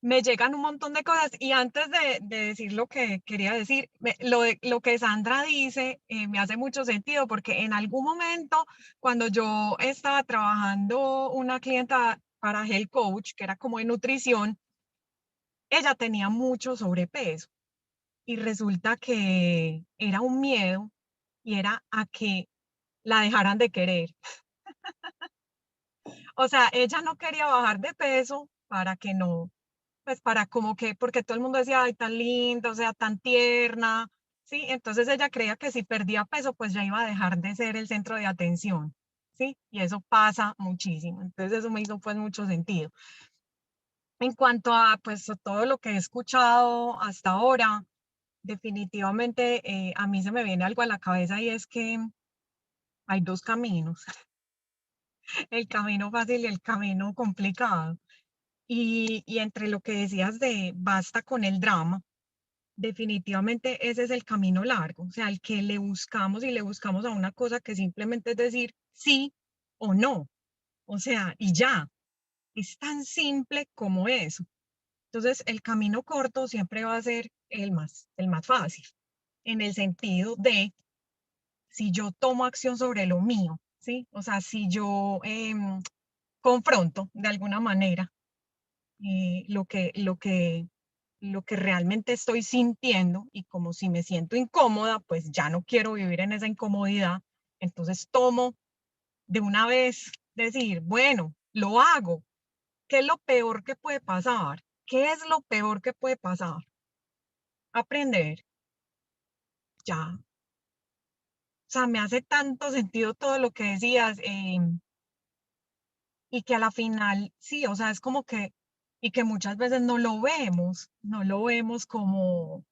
me llegan un montón de cosas y antes de decir lo que quería decir, lo que Sandra dice me hace mucho sentido porque en algún momento cuando yo estaba trabajando una clienta para Health Coach, que era como de nutrición, ella tenía mucho sobrepeso y resulta que era un miedo y era a que la dejaran de querer. O sea, ella no quería bajar de peso para que no, pues para como que, porque todo el mundo decía, ay, tan linda, o sea, tan tierna, ¿sí? Entonces ella creía que si perdía peso, pues ya iba a dejar de ser el centro de atención, ¿sí? Y eso pasa muchísimo. Entonces eso me hizo pues mucho sentido. En cuanto a pues a todo lo que he escuchado hasta ahora, definitivamente a mí se me viene algo a la cabeza y es que hay dos caminos, el camino fácil y el camino complicado. Y entre lo que decías de basta con el drama, definitivamente ese es el camino largo, o sea, el que le buscamos y le buscamos a una cosa que simplemente es decir sí o no, o sea, y ya, es tan simple como eso. Entonces, el camino corto siempre va a ser el más fácil, en el sentido de si yo tomo acción sobre lo mío, ¿sí? O sea, si yo confronto de alguna manera lo que realmente estoy sintiendo y como si me siento incómoda, pues ya no quiero vivir en esa incomodidad. Entonces tomo de una vez decir, bueno, lo hago, ¿qué es lo peor que puede pasar? ¿Qué es lo peor que puede pasar? Aprender, ya. O sea, me hace tanto sentido todo lo que decías, y que a la final, sí, o sea, es como que, y que muchas veces no lo vemos como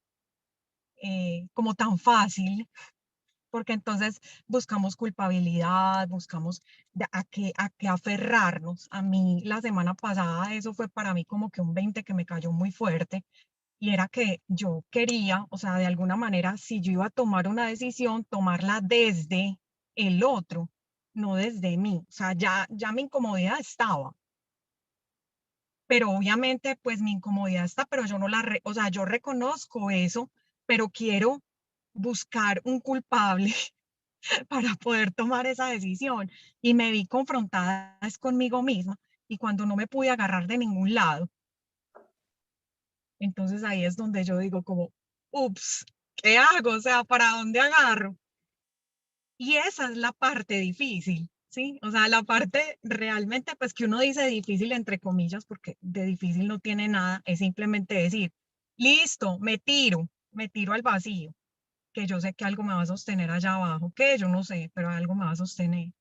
tan fácil, porque entonces buscamos culpabilidad, buscamos a qué aferrarnos. A mí la semana pasada eso fue para mí como que un 20 que me cayó muy fuerte, y era que yo quería, o sea, de alguna manera, si yo iba a tomar una decisión, tomarla desde el otro, no desde mí. O sea, ya mi incomodidad estaba, pero obviamente pues mi incomodidad está, pero yo no o sea, yo reconozco eso, pero quiero buscar un culpable para poder tomar esa decisión. Y me vi confrontada es conmigo misma, y cuando no me pude agarrar de ningún lado, entonces ahí es donde yo digo como, ups, ¿qué hago? O sea, ¿para dónde agarro? Y esa es la parte difícil, ¿sí? O sea, la parte realmente, pues que uno dice difícil entre comillas, porque de difícil no tiene nada, es simplemente decir, listo, me tiro al vacío, que yo sé que algo me va a sostener allá abajo, que yo no sé, pero algo me va a sostener.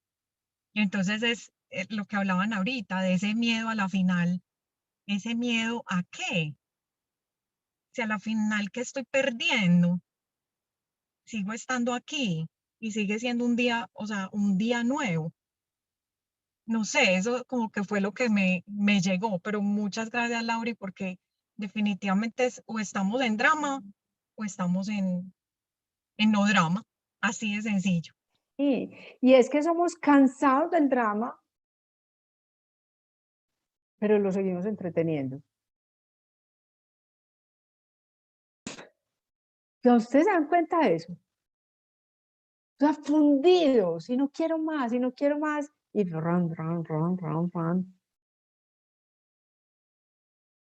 Y entonces es lo que hablaban ahorita, de ese miedo a la final, ese miedo a qué, si a la final que estoy perdiendo, sigo estando aquí y sigue siendo un día, o sea, un día nuevo. No sé, eso como que fue lo que me llegó, pero muchas gracias, Lauri, porque definitivamente o estamos en drama o estamos en no drama, así de sencillo. Y es que somos cansados del drama, pero lo seguimos entreteniendo. ¿Ustedes se dan cuenta de eso? O sea, fundidos, y no quiero más, y no quiero más, y run.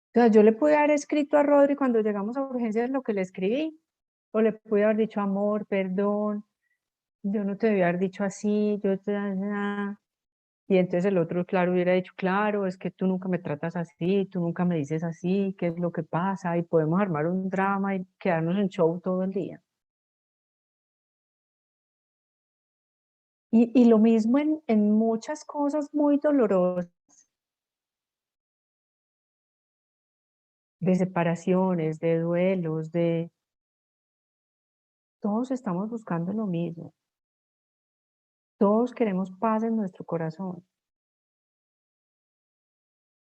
O sea, yo le pude haber escrito a Rodri cuando llegamos a urgencias lo que le escribí, o le pude haber dicho amor, perdón, yo no te debía haber dicho así, y entonces el otro, claro, hubiera dicho, claro, es que tú nunca me tratas así, tú nunca me dices así, ¿qué es lo que pasa? Y podemos armar un drama y quedarnos en show todo el día. Y lo mismo en muchas cosas muy dolorosas, de separaciones, de duelos, todos estamos buscando lo mismo. Todos queremos paz en nuestro corazón.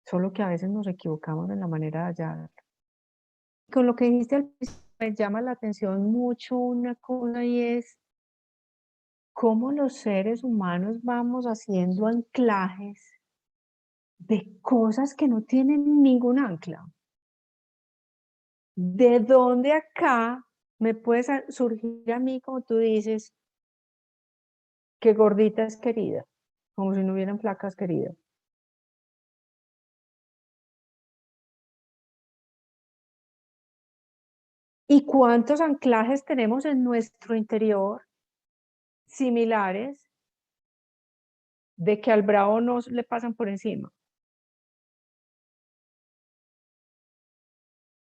Solo que a veces nos equivocamos en la manera de hallarlo. Con lo que dijiste al principio, me llama la atención mucho una cosa, y es cómo los seres humanos vamos haciendo anclajes de cosas que no tienen ningún ancla. ¿De dónde acá me puede surgir a mí, como tú dices, que gordita es querida? Como si no hubieran flacas queridas. ¿Y cuántos anclajes tenemos en nuestro interior similares de que al bravo no le pasan por encima?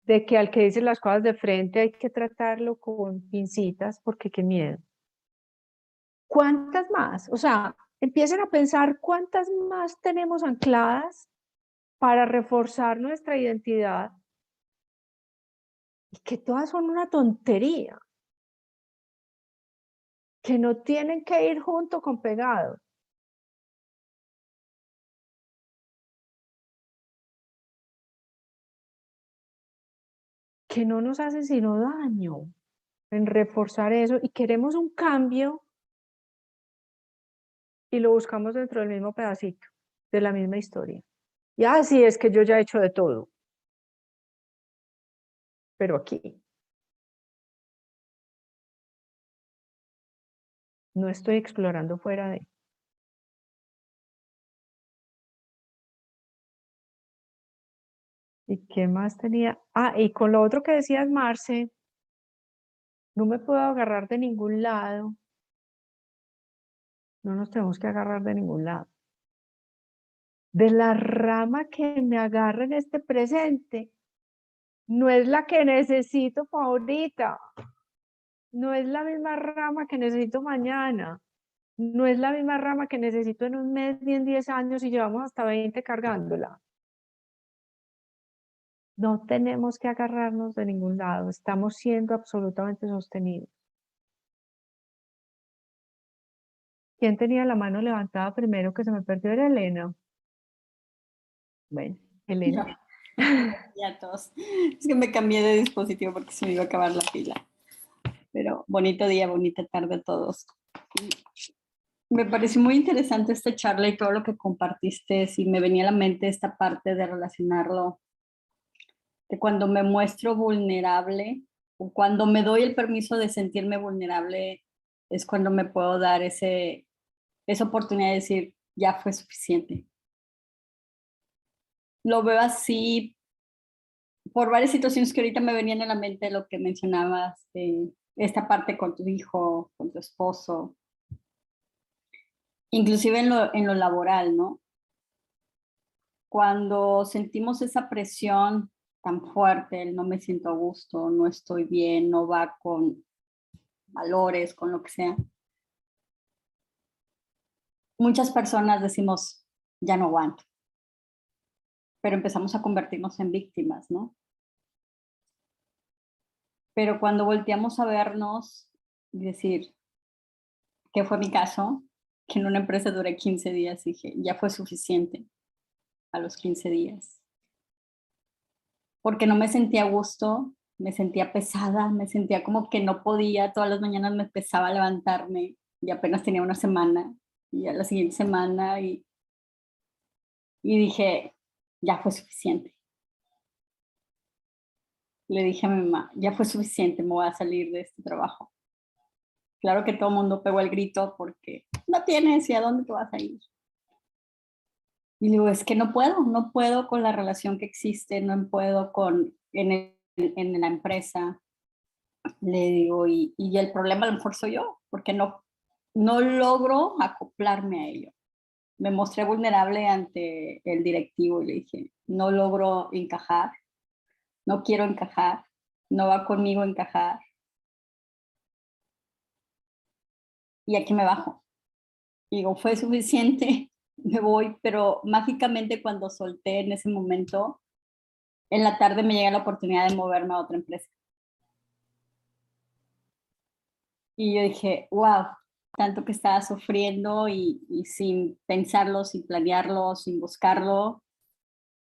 De que al que dice las cosas de frente hay que tratarlo con pincitas porque qué miedo. ¿Cuántas más? O sea, empiecen a pensar cuántas más tenemos ancladas para reforzar nuestra identidad, y que todas son una tontería, que no tienen que ir junto con pegado. Que no nos hacen sino daño en reforzar eso, y queremos un cambio y lo buscamos dentro del mismo pedacito, de la misma historia. Y así es que yo ya he hecho de todo, pero aquí no estoy explorando fuera de. ¿Y qué más tenía? Ah, y con lo otro que decías, Marce, no me puedo agarrar de ningún lado. No nos tenemos que agarrar de ningún lado. de la rama que me agarra en este presente. No es la que necesito para ahorita. No es la misma rama que necesito mañana. No es la misma rama que necesito en un mes ni en 10 años y llevamos hasta 20 cargándola. No tenemos que agarrarnos de ningún lado. Estamos siendo absolutamente sostenidos. ¿Quién tenía la mano levantada primero que se me perdió? Era Elena. Bueno, Elena. Ya a todos. Es que me cambié de dispositivo porque se me iba a acabar la pila. Pero bonito día, bonita tarde a todos. Me pareció muy interesante esta charla y todo lo que compartiste. Sí, me venía a la mente esta parte de relacionarlo, que cuando me muestro vulnerable o cuando me doy el permiso de sentirme vulnerable es cuando me puedo dar esa oportunidad de decir, ya fue suficiente. Lo veo así por varias situaciones que ahorita me venían a la mente, lo que mencionabas, esta parte con tu hijo, con tu esposo, inclusive en lo laboral, ¿no? Cuando sentimos esa presión tan fuerte, el no me siento a gusto, no estoy bien, no va con valores, con lo que sea. Muchas personas decimos, ya no aguanto, pero empezamos a convertirnos en víctimas, ¿no? Pero cuando volteamos a vernos y decir, que fue mi caso, que en una empresa duré 15 días, dije, ya fue suficiente a los 15 días. Porque no me sentía a gusto, me sentía pesada, me sentía como que no podía, todas las mañanas me pesaba levantarme y apenas tenía una semana y a la siguiente semana y dije, ya fue suficiente. Le dije a mi mamá, ya fue suficiente, me voy a salir de este trabajo. Claro que todo el mundo pegó el grito porque no tienes, ¿y a dónde te vas a ir? Y digo, es que no puedo con la relación que existe, no puedo en la empresa. Le digo, y el problema a lo mejor soy yo, porque no logro acoplarme a ello. Me mostré vulnerable ante el directivo y le dije, no logro encajar, no quiero encajar, no va conmigo encajar. Y aquí me bajo. Y digo, fue suficiente, me voy, pero mágicamente cuando solté en ese momento, en la tarde me llega la oportunidad de moverme a otra empresa. Y yo dije, wow, tanto que estaba sufriendo y sin pensarlo, sin planearlo, sin buscarlo,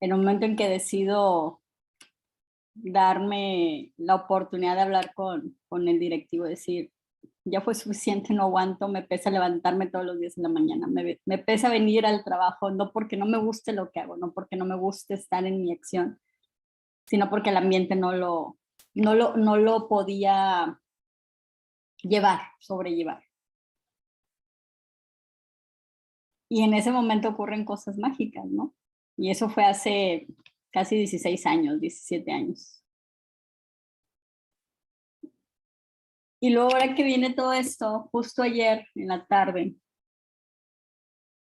en el momento en que decido darme la oportunidad de hablar con el directivo, decir, ya fue suficiente, no aguanto, me pesa levantarme todos los días en la mañana, me pesa venir al trabajo, no porque no me guste lo que hago, no porque no me guste estar en mi acción, sino porque el ambiente no lo podía sobrellevar. Y en ese momento ocurren cosas mágicas, ¿no? Y eso fue hace casi 16 años, 17 años. Y luego ahora que viene todo esto, justo ayer en la tarde,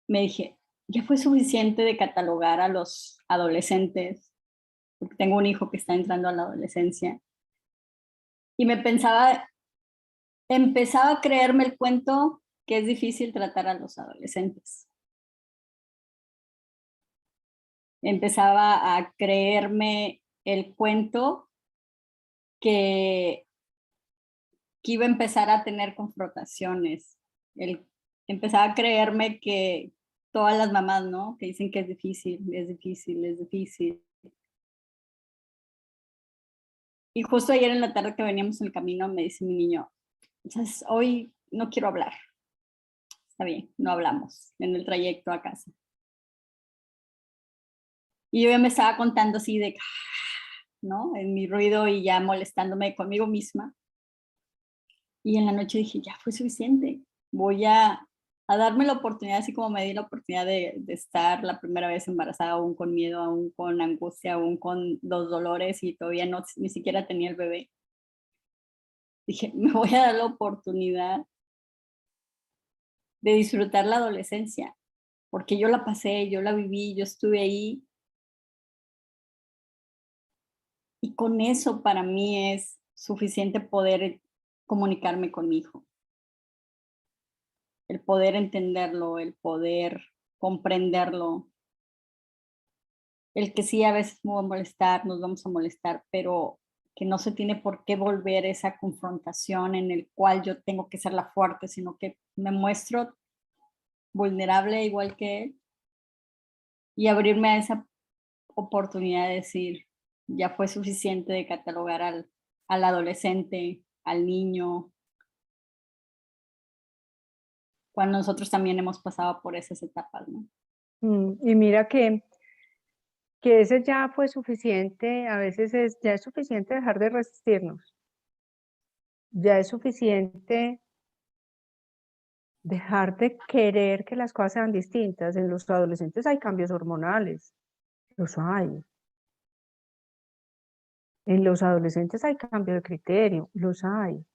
me dije, ya fue suficiente de catalogar a los adolescentes, porque tengo un hijo que está entrando a la adolescencia. Y empezaba a creerme el cuento que es difícil tratar a los adolescentes. Empezaba a creerme el cuento que iba a empezar a tener confrontaciones. Empezaba a creerme que todas las mamás, ¿no? Que dicen que es difícil, es difícil, es difícil. Y justo ayer en la tarde que veníamos en el camino me dice mi niño, ¿sabes? Hoy no quiero hablar. Está bien, no hablamos en el trayecto a casa. Y yo ya me estaba contando así de, ¿no? En mi ruido y ya molestándome conmigo misma. Y en la noche dije, ya fue suficiente. Voy a darme la oportunidad, así como me di la oportunidad de estar la primera vez embarazada, aún con miedo, aún con angustia, aún con los dolores y todavía ni siquiera tenía el bebé. Dije, me voy a dar la oportunidad de disfrutar la adolescencia. porque yo la pasé, yo la viví, yo estuve ahí. Y con eso para mí es suficiente poder comunicarme con mi hijo. El poder entenderlo, el poder comprenderlo. El que sí a veces me va a molestar, nos vamos a molestar, pero que no se tiene por qué volver esa confrontación en el cual yo tengo que ser la fuerte, sino que me muestro vulnerable igual que él y abrirme a esa oportunidad de decir, ya fue suficiente de catalogar al adolescente, al niño, cuando nosotros también hemos pasado por esas etapas, ¿no? Y mira que ese ya fue suficiente, a veces ya es suficiente dejar de resistirnos. Ya es suficiente dejar de querer que las cosas sean distintas. En los adolescentes hay cambios hormonales, los hay. En los adolescentes hay cambio de criterio, los hay.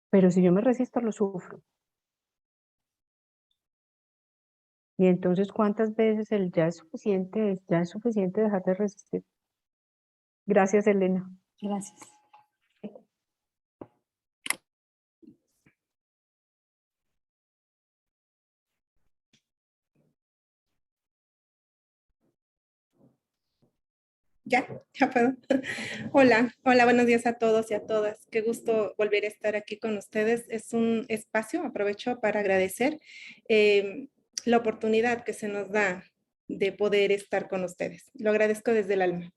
Pero si yo me resisto, lo sufro. Y entonces, ¿cuántas veces el ya es suficiente dejar de resistir? Gracias, Elena. Gracias. Ya puedo. Hola, buenos días a todos y a todas. Qué gusto volver a estar aquí con ustedes. Es un espacio, aprovecho para agradecer la oportunidad que se nos da de poder estar con ustedes. Lo agradezco desde el alma.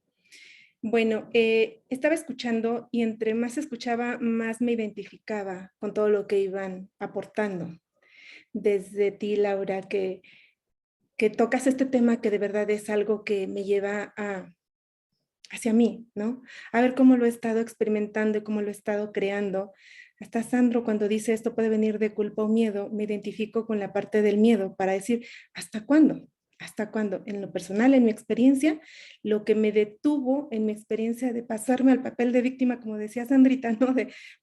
Bueno, estaba escuchando y entre más escuchaba, más me identificaba con todo lo que iban aportando. Desde ti, Laura, que tocas este tema que de verdad es algo que me lleva hacia mí, ¿no? A ver cómo lo he estado experimentando y cómo lo he estado creando. Hasta Sandro, cuando dice esto puede venir de culpa o miedo, me identifico con la parte del miedo para decir, ¿hasta cuándo? ¿Hasta cuándo? En lo personal, en mi experiencia, lo que me detuvo en mi experiencia de pasarme al papel de víctima, como decía Sandrita, ¿no?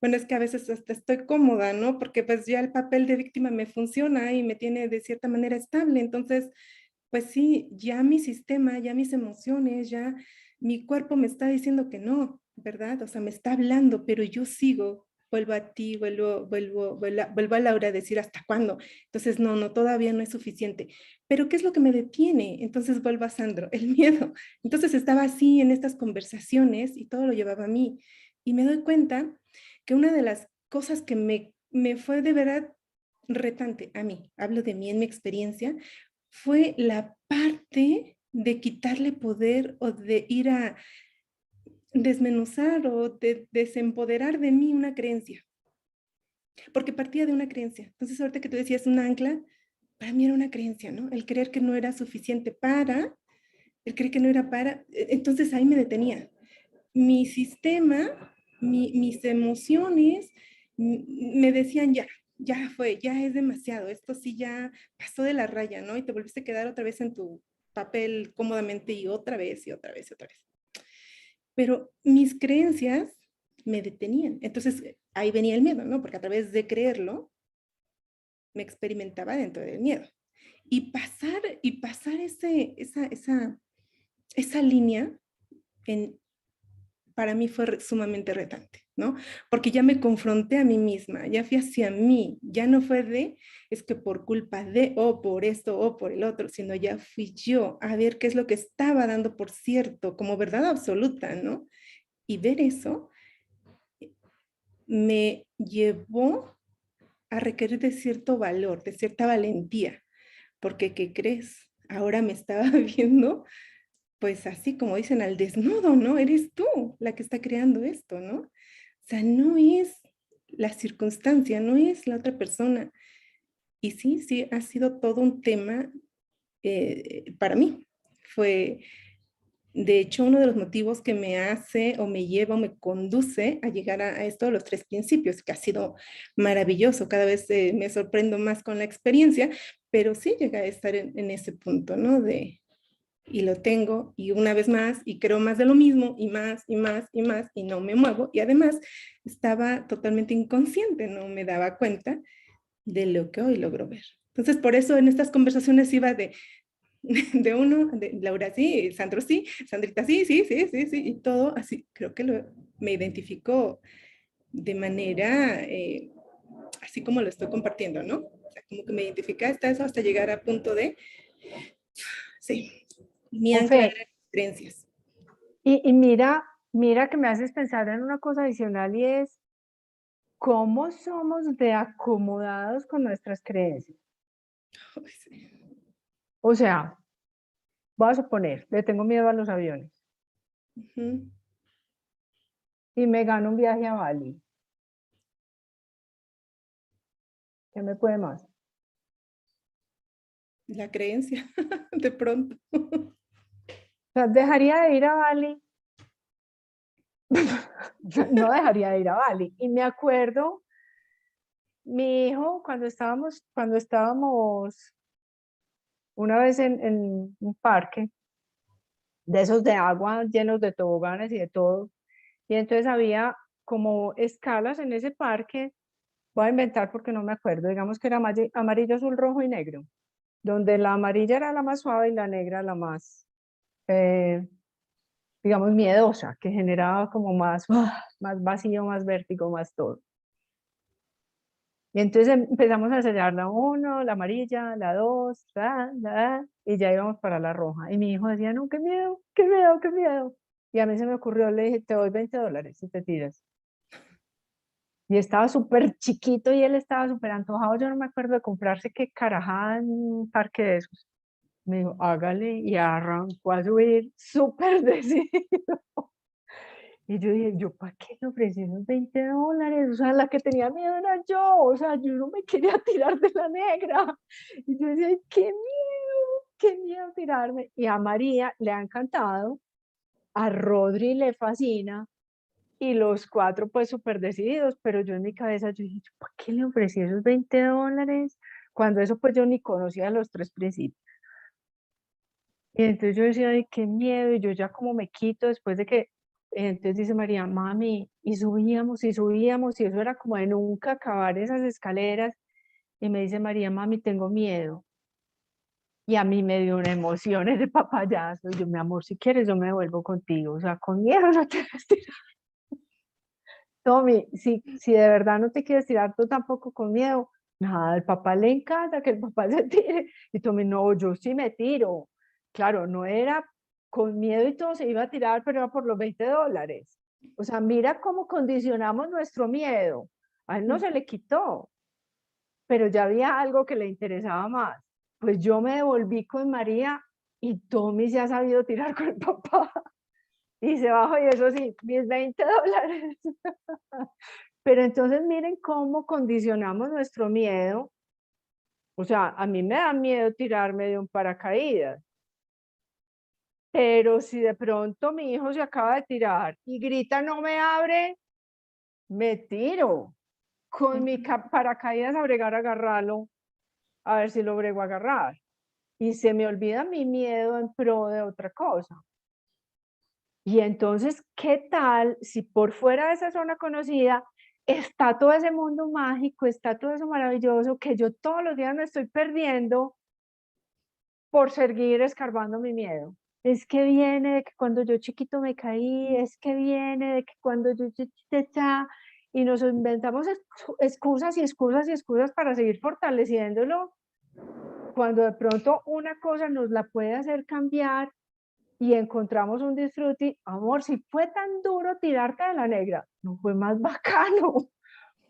Bueno, es que a veces hasta estoy cómoda, ¿no? Porque pues ya el papel de víctima me funciona y me tiene de cierta manera estable. Entonces, pues sí, ya mi sistema, ya mis emociones, ya mi cuerpo me está diciendo que no, ¿verdad? O sea, me está hablando, pero yo sigo, vuelvo a ti, vuelvo a Laura a decir hasta cuándo. Entonces, no, todavía no es suficiente. Pero ¿qué es lo que me detiene? Entonces vuelvo a Sandro, el miedo. Entonces estaba así en estas conversaciones y todo lo llevaba a mí. Y me doy cuenta que una de las cosas que me fue de verdad retante a mí, hablo de mí en mi experiencia, fue la parte de quitarle poder o de ir a desmenuzar o de desempoderar de mí una creencia. Porque partía de una creencia. Entonces, ahorita que tú decías un ancla, para mí era una creencia, ¿no? El creer que no era suficiente para, el creer que no era para, entonces ahí me detenía. Mi sistema, mis emociones me decían ya fue, ya es demasiado, esto sí ya pasó de la raya, ¿no? Y te volviste a quedar otra vez en tu papel cómodamente y otra vez y otra vez y otra vez. Pero mis creencias me detenían. Entonces ahí venía el miedo, ¿no? Porque a través de creerlo, me experimentaba dentro del miedo. Y pasar esa línea para mí fue sumamente retante, ¿no? Porque ya me confronté a mí misma, ya fui hacia mí, ya no fue es que por culpa de, o por esto, o por el otro, sino ya fui yo a ver qué es lo que estaba dando por cierto, como verdad absoluta, ¿no? Y ver eso me llevó a requerir de cierto valor, de cierta valentía, porque ¿qué crees? Ahora me estaba viendo pues así como dicen al desnudo, ¿no? Eres tú la que está creando esto, ¿no? O sea, no es la circunstancia, no es la otra persona. Y sí, ha sido todo un tema para mí. Fue, de hecho, uno de los motivos que me hace o me lleva o me conduce a llegar a esto de los 3 principios, que ha sido maravilloso. Cada vez me sorprendo más con la experiencia, pero sí llega a estar en ese punto, ¿no? Y lo tengo y una vez más y creo más de lo mismo y más y más y más y no me muevo y además estaba totalmente inconsciente, no me daba cuenta de lo que hoy logro ver. Entonces, por eso en estas conversaciones iba de uno, de Laura sí, Sandro sí, Sandrita sí, sí, sí, sí, sí, y todo así. Creo que me identifico de manera, así como lo estoy compartiendo, ¿no? O sea, como que me identifica hasta eso, hasta llegar a punto de, sí, mi ancla Ofe, era creencias. y mira que me haces pensar en una cosa adicional y es cómo somos de acomodados con nuestras creencias. Ay, sí. O sea, voy a suponer, le tengo miedo a los aviones Ujú. y me gano un viaje a Bali. ¿Qué me puede más? La creencia, de pronto. O sea, dejaría de ir a Bali, no dejaría de ir a Bali. Y me acuerdo, mi hijo, cuando estábamos una vez en un parque, de esos de agua llenos de toboganes y de todo, y entonces había como escalas en ese parque, voy a inventar porque no me acuerdo, digamos que era amarillo, azul, rojo y negro, donde la amarilla era la más suave y la negra la más, eh, digamos, miedosa, que generaba como más, más vacío, más vértigo, más todo. Y entonces empezamos a enseñar la 1, la amarilla, la 2, y ya íbamos para la roja. Y mi hijo decía, no, qué miedo, qué miedo, qué miedo. Y a mí se me ocurrió, le dije, te doy $20 si te tiras. Y estaba súper chiquito y él estaba súper antojado. Yo no me acuerdo de comprarse qué carajada en un parque de esos. Me dijo, hágale, y arrancó a subir súper decidido. Y yo dije, ¿yo para qué le ofrecí esos $20? O sea, la que tenía miedo era yo. O sea, yo no me quería tirar de la negra. Y yo decía, "Ay, qué miedo tirarme". Y a María le ha encantado, a Rodri le fascina, y los cuatro pues súper decididos, pero yo en mi cabeza, yo dije, ¿yo para qué le ofrecí esos $20? Cuando eso pues yo ni conocía los tres principios. Y entonces yo decía, ay, qué miedo, y yo ya como me quito después de que, entonces dice María, mami, y subíamos, y eso era como de nunca acabar esas escaleras, y me dice María, mami, tengo miedo. Y a mí me dio una emoción ese papayazo, y yo, mi amor, si quieres yo me vuelvo contigo, o sea, con miedo no te vas a tirar. Tommy, si de verdad no te quieres tirar tú tampoco con miedo, nada, al papá le encanta que el papá se tire. Y Tommy, no, yo sí me tiro. Claro, no era con miedo y todo se iba a tirar, pero era por los $20. O sea, mira cómo condicionamos nuestro miedo. A él no se le quitó, pero ya había algo que le interesaba más. Pues yo me devolví con María y Tommy se ha sabido tirar con el papá. Y se bajó y eso sí, mis $20. Pero entonces miren cómo condicionamos nuestro miedo. O sea, a mí me da miedo tirarme de un paracaídas, pero si de pronto mi hijo se acaba de tirar y grita no me abre, me tiro con mi paracaídas a bregar a agarrarlo, a ver si lo brego a agarrar. Y se me olvida mi miedo en pro de otra cosa. Y entonces, ¿qué tal si por fuera de esa zona conocida está todo ese mundo mágico, está todo eso maravilloso que yo todos los días me estoy perdiendo por seguir escarbando mi miedo? Es que viene de que cuando yo chiquito me caí, es que viene de que cuando yo chiquita, y nos inventamos excusas y excusas y excusas para seguir fortaleciéndolo, cuando de pronto una cosa nos la puede hacer cambiar y encontramos un disfrute. Amor, si fue tan duro tirarte de la negra, no fue más bacano.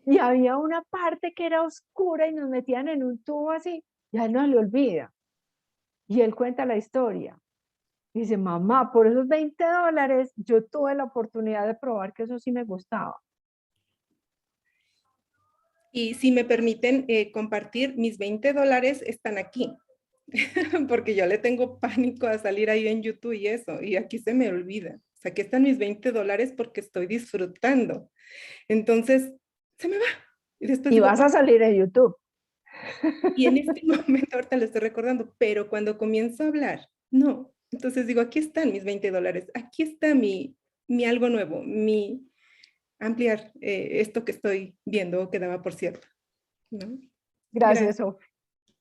Y había una parte que era oscura y nos metían en un tubo así, y a él no le olvida. Y él cuenta la historia. Dice, mamá, por esos $20 yo tuve la oportunidad de probar que eso sí me gustaba. Y si me permiten compartir, mis $20 están aquí, porque yo le tengo pánico a salir ahí en YouTube y eso, y aquí se me olvida. O sea, aquí están mis $20 porque estoy disfrutando. Entonces, se me va. Y después Y digo, vas a salir en YouTube. y en este momento ahorita lo estoy recordando, pero cuando comienzo a hablar, no. Entonces digo, aquí están mis $20, aquí está mi algo nuevo, mi ampliar esto que estoy viendo o que daba por cierto, ¿no? Gracias, Gracias. Sof.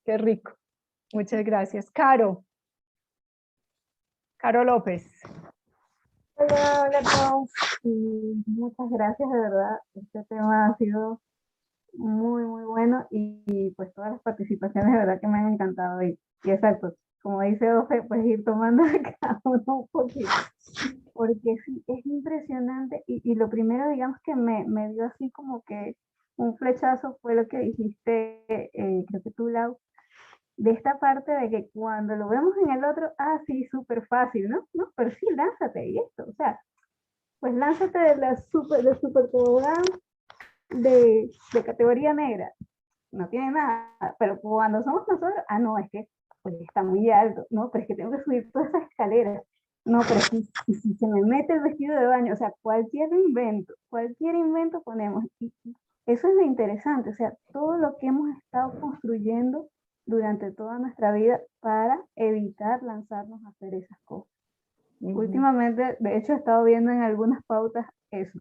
Qué rico. Muchas gracias. Caro. Caro López. Hola, hola a todos. Y muchas gracias, de verdad. Este tema ha sido muy bueno y pues todas las participaciones de verdad que me han encantado. Y exacto, como dice Ofe, pues ir tomando de cada uno un poquito. Porque sí, es impresionante y lo primero, digamos, que me dio así como que un flechazo fue lo que dijiste, creo que tú, Lau, de esta parte de que cuando lo vemos en el otro, sí, súper fácil, ¿no? No, pero sí, lánzate y esto, o sea, pues lánzate del super tobogán de categoría negra, no tiene nada, pero cuando somos nosotros, no, es que pues está muy alto, no, pero es que tengo que subir todas esas escaleras, no, pero si se me mete el vestido de baño, o sea, cualquier invento ponemos, y eso es lo interesante, o sea, todo lo que hemos estado construyendo durante toda nuestra vida para evitar lanzarnos a hacer esas cosas. Últimamente, de hecho, he estado viendo en algunas pautas eso,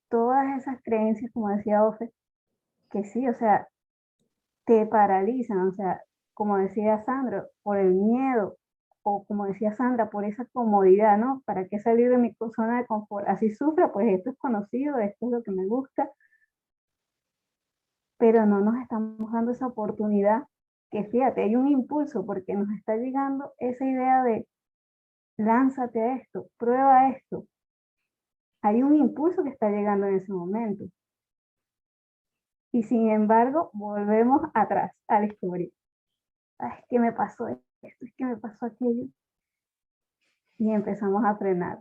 todas esas creencias, como decía Ofe, que sí, o sea, te paralizan, o sea, como decía Sandra, por el miedo, o como decía Sandra, por esa comodidad, ¿no? ¿Para qué salir de mi zona de confort? Así sufro, pues esto es conocido, esto es lo que me gusta, pero no nos estamos dando esa oportunidad, que fíjate, hay un impulso, porque nos está llegando esa idea de lánzate a esto, prueba esto. Hay un impulso que está llegando en ese momento. Y sin embargo, volvemos atrás a la historia. Es que me pasó esto, es que me pasó aquello. Y empezamos a frenar.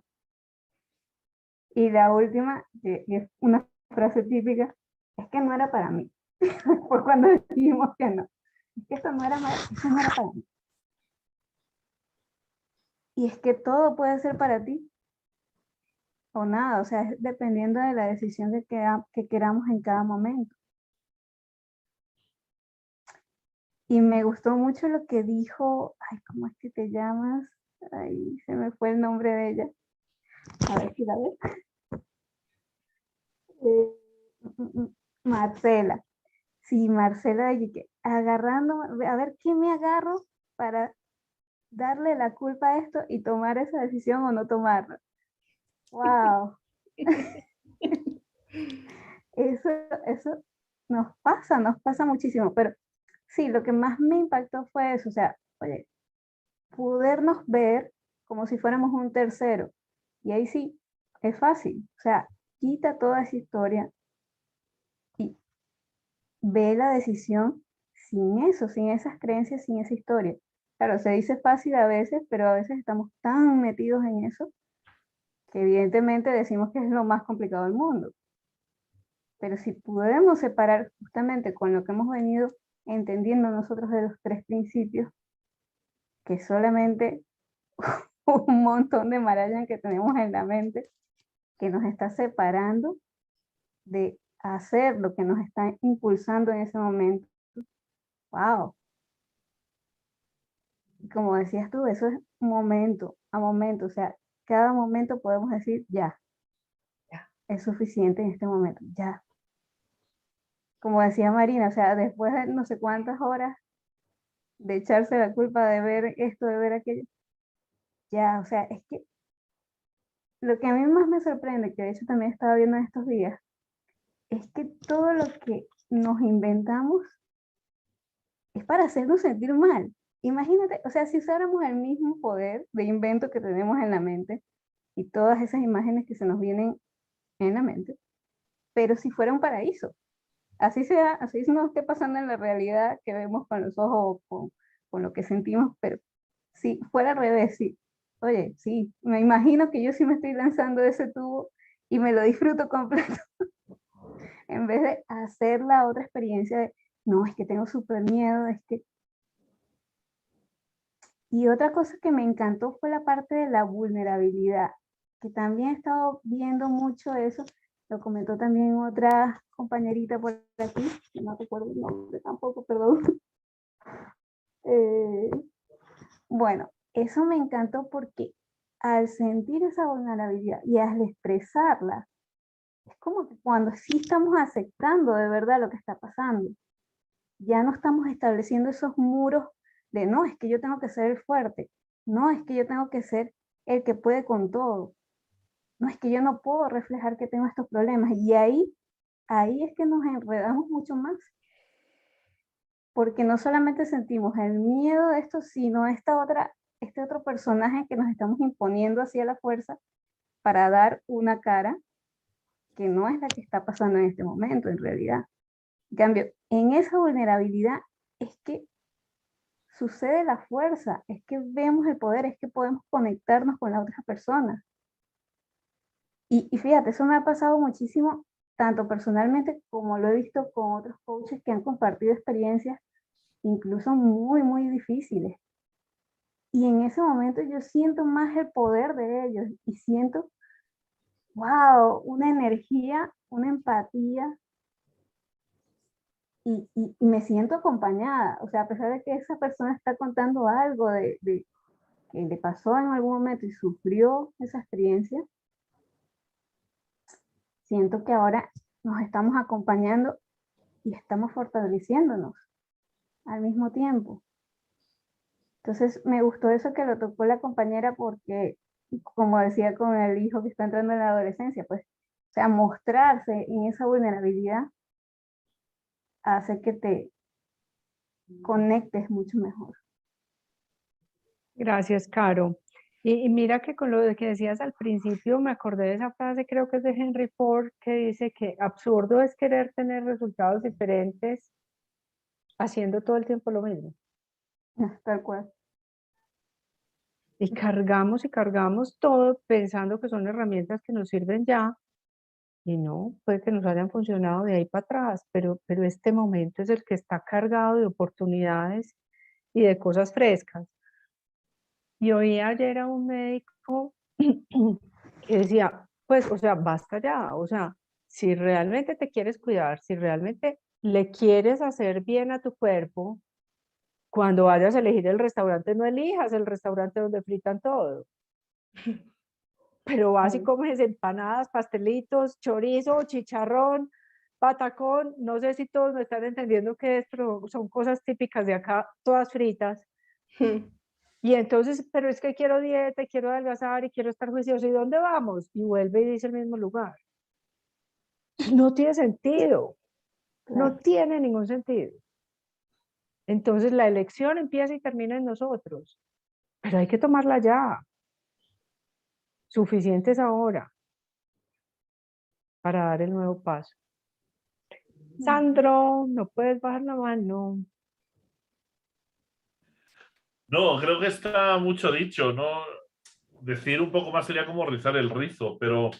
Y la última, que es una frase típica, es que no era para mí. Fue cuando dijimos que no. Es que eso no era para mí. Y es que todo puede ser para ti o nada, o sea, es dependiendo de la decisión que queramos en cada momento. Y me gustó mucho lo que dijo, ¿cómo es que te llamas? Se me fue el nombre de ella. A ver si la ves. Marcela. Sí, Marcela, y que agarrando, a ver qué me agarro para darle la culpa a esto y tomar esa decisión o no tomarla. ¡Wow! Eso nos pasa muchísimo, pero sí, lo que más me impactó fue eso, o sea, oye, podernos ver como si fuéramos un tercero, y ahí sí, es fácil, o sea, quita toda esa historia y ve la decisión sin eso, sin esas creencias, sin esa historia. Claro, se dice fácil a veces, pero a veces estamos tan metidos en eso que evidentemente decimos que es lo más complicado del mundo. Pero si podemos separar justamente con lo que hemos venido entendiendo nosotros de los tres principios, que solamente un montón de marañas que tenemos en la mente, que nos está separando de hacer lo que nos está impulsando en ese momento. ¡Wow! Como decías tú, eso es momento a momento, o sea, cada momento podemos decir ya es suficiente en este momento, ya. Como decía Marina, o sea, después de no sé cuántas horas de echarse la culpa de ver esto, de ver aquello, ya, o sea, es que lo que a mí más me sorprende, que de hecho también estaba viendo en estos días, es que todo lo que nos inventamos es para hacernos sentir mal. Imagínate, o sea, si usáramos el mismo poder de invento que tenemos en la mente y todas esas imágenes que se nos vienen en la mente, pero si fuera un paraíso, así sea, así no esté pasando en la realidad que vemos con los ojos o con lo que sentimos, pero si fuera al revés, sí. Oye, sí, me imagino que yo sí me estoy lanzando de ese tubo y me lo disfruto completo, en vez de hacer la otra experiencia de, no, es que tengo súper miedo, es que... Y otra cosa que me encantó fue la parte de la vulnerabilidad, que también he estado viendo mucho eso, lo comentó también otra compañerita por aquí, que no recuerdo el nombre tampoco, perdón. Bueno, eso me encantó porque al sentir esa vulnerabilidad y al expresarla, es como que cuando sí estamos aceptando de verdad lo que está pasando. ya no estamos estableciendo esos muros de no, es que yo tengo que ser el fuerte, no, es que yo tengo que ser el que puede con todo, no, es que yo no puedo reflejar que tengo estos problemas. Y ahí es que nos enredamos mucho más, porque no solamente sentimos el miedo de esto, sino este otro personaje que nos estamos imponiendo así a la fuerza para dar una cara que no es la que está pasando en este momento en realidad. En cambio, en esa vulnerabilidad es que sucede la fuerza, es que vemos el poder, es que podemos conectarnos con la otra persona. Y fíjate, eso me ha pasado muchísimo, tanto personalmente como lo he visto con otros coaches que han compartido experiencias incluso muy, muy difíciles. Y en ese momento yo siento más el poder de ellos y siento, wow, una energía, una empatía y me siento acompañada. O sea, a pesar de que esa persona está contando algo de que le pasó en algún momento y sufrió esa experiencia, siento que ahora nos estamos acompañando y estamos fortaleciéndonos al mismo tiempo. Entonces me gustó eso que lo tocó la compañera porque, como decía con el hijo que está entrando en la adolescencia, pues, o sea, mostrarse en esa vulnerabilidad hace que te conectes mucho mejor. Gracias, Caro. Y mira que con lo que decías al principio, me acordé de esa frase, creo que es de Henry Ford, que dice que absurdo es querer tener resultados diferentes haciendo todo el tiempo lo mismo. Tal cual. Y cargamos todo pensando que son herramientas que nos sirven ya, y no, puede que nos hayan funcionado de ahí para atrás, pero este momento es el que está cargado de oportunidades y de cosas frescas. Y oí ayer a un médico que decía, pues, o sea, basta ya, o sea, si realmente te quieres cuidar, si realmente le quieres hacer bien a tu cuerpo, cuando vayas a elegir el restaurante, no elijas el restaurante donde fritan todo, pero vas y comes empanadas, pastelitos, chorizo, chicharrón, patacón, no sé si todos me están entendiendo qué es, pero son cosas típicas de acá, todas fritas. Y entonces, pero es que quiero dieta, y quiero adelgazar y quiero estar juicioso. ¿Y dónde vamos? Y vuelve y dice el mismo lugar. No tiene sentido. No tiene ningún sentido. Entonces la elección empieza y termina en nosotros. Pero hay que tomarla ya. Suficiente es ahora para dar el nuevo paso. Sandro, no puedes bajar la mano. No, creo que está mucho dicho, ¿no? Decir un poco más sería como rizar el rizo, pero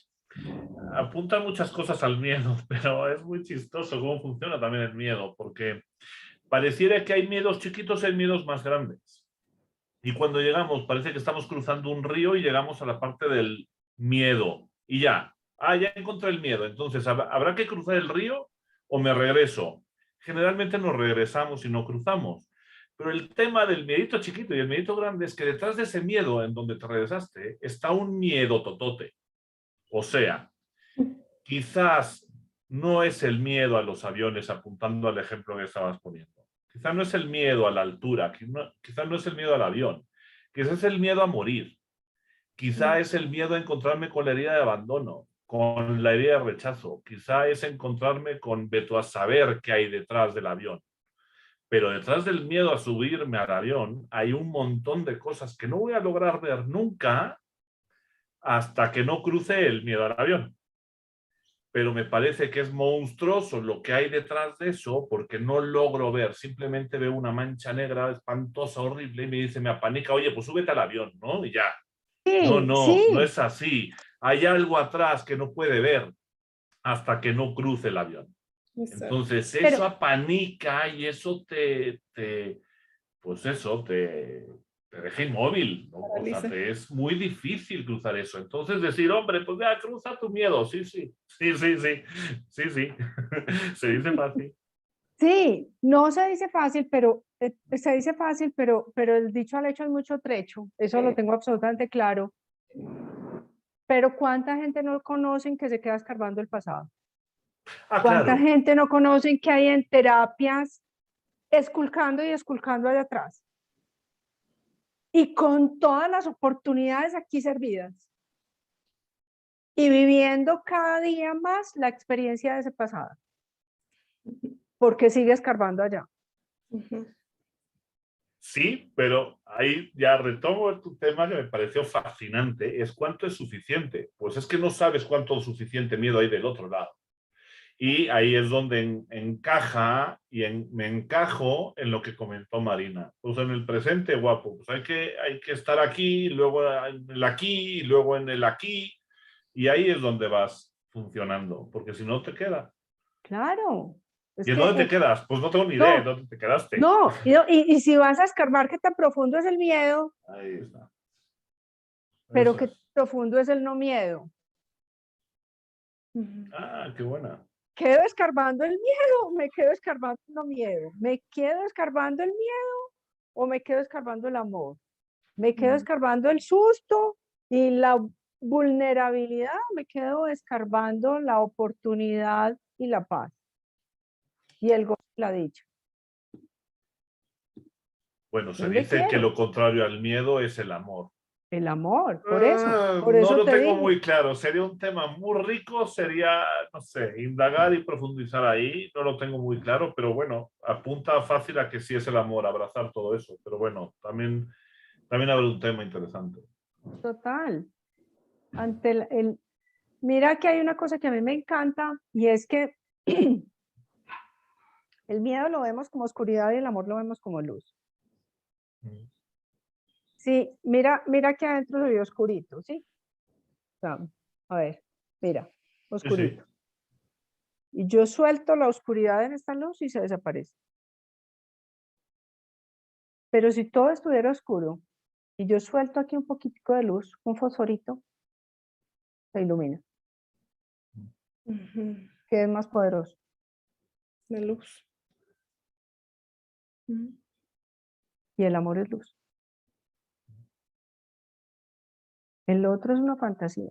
apuntan muchas cosas al miedo, pero es muy chistoso cómo funciona también el miedo, porque pareciera que hay miedos chiquitos y hay miedos más grandes. Y cuando llegamos, parece que estamos cruzando un río y llegamos a la parte del miedo. Y ya, ya encontré el miedo. Entonces, ¿habrá que cruzar el río o me regreso? Generalmente nos regresamos y no cruzamos. Pero el tema del miedito chiquito y el miedito grande es que detrás de ese miedo en donde te regresaste está un miedo totote. O sea, quizás no es el miedo a los aviones, apuntando al ejemplo que estabas poniendo. Quizás no es el miedo a la altura, quizás no es el miedo al avión, quizás es el miedo a morir, quizás es el miedo a encontrarme con la herida de abandono, con la herida de rechazo, quizás es encontrarme con veto a saber qué hay detrás del avión. Pero detrás del miedo a subirme al avión hay un montón de cosas que no voy a lograr ver nunca hasta que no cruce el miedo al avión. Pero me parece que es monstruoso lo que hay detrás de eso porque no logro ver, simplemente veo una mancha negra espantosa, horrible y me dice, me apanica, oye, pues súbete al avión, ¿no? Y ya. No, Sí, no, no sí. es así. Hay algo atrás que no puede ver hasta que no cruce el avión. Entonces eso Pero, apanica y eso pues eso, te deja inmóvil, ¿no? O sea, te es muy difícil cruzar eso. Entonces decir, hombre, pues ya, cruza tu miedo. Sí, sí, sí, sí, sí, sí, sí. Se dice fácil. sí, no se dice fácil, pero se dice fácil, pero el dicho al hecho es mucho trecho. Eso lo tengo absolutamente claro. Pero ¿cuánta gente no conocen que se queda escarbando el pasado? ¿Cuánta Claro. gente no conocen que hay en terapias esculcando y esculcando allá atrás. Y con todas las oportunidades aquí servidas. Y viviendo cada día más la experiencia de ese pasado. Porque sigue escarbando allá. Sí, pero ahí ya retomo tu tema que me pareció fascinante, es cuánto es suficiente. Pues es que no sabes cuánto suficiente miedo hay del otro lado. Y ahí es donde encaja y me encajo en lo que comentó Marina. Pues en el presente, guapo, pues hay que estar aquí, luego en el aquí, y luego en el aquí, y ahí es donde vas funcionando, porque si no te queda. Claro. ¿Y en dónde te quedas? Pues no tengo ni idea de dónde te quedaste. No, y si vas a escarbar, ¿qué tan profundo es el miedo? Ahí está. Pero Eso qué es. profundo es el no miedo. Ah, qué buena. ¿Quedo escarbando el miedo? ¿Me quedo escarbando el no miedo? ¿Me quedo escarbando el miedo? ¿O me quedo escarbando el amor? ¿Me quedo escarbando el susto y la vulnerabilidad? ¿O me quedo escarbando la oportunidad y la paz? Y el gozo y la dicha. Bueno, se ¿Dónde dice que quiero? lo contrario al miedo es el amor. El amor, por No eso lo te tengo digo. muy claro. Sería un tema muy rico, sería, no sé, indagar y profundizar ahí. No lo tengo muy claro, pero bueno, apunta fácil a que sí es el amor, abrazar todo eso. Pero bueno, también habrá un tema interesante. Total. Ante mira que hay una cosa que a mí me encanta y es que el miedo lo vemos como oscuridad y el amor lo vemos como luz. Sí, mira que adentro se ve oscurito, ¿sí? O sea, a ver, mira, oscurito. Sí, sí. Y yo suelto la oscuridad en esta luz y se desaparece. Pero si todo estuviera oscuro y yo suelto aquí un poquitico de luz, un fosforito, se ilumina. ¿Qué es más poderoso? La luz. Y el amor es luz. El otro es una fantasía.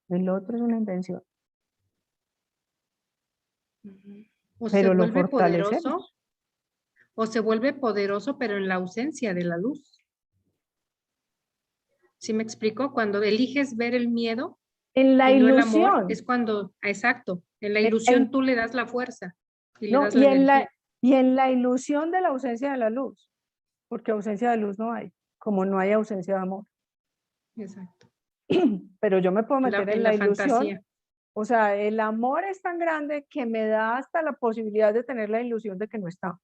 El otro es una invención. O se Pero lo vuelve poderoso, fortalecemos. o se vuelve poderoso, pero en la ausencia de la luz. ¿Sí me explico? Cuando eliges ver el miedo En la y no el amor, ilusión. es cuando, exacto, en la En la ilusión tú le das la fuerza y le No, das la energía. y en la ilusión de la ausencia de la luz, porque ausencia de luz no hay, como no hay ausencia de amor. Exacto. Pero yo me puedo meter en En la la ilusión, fantasía. o sea, el amor es tan grande que me da hasta la posibilidad de tener la ilusión de que no está.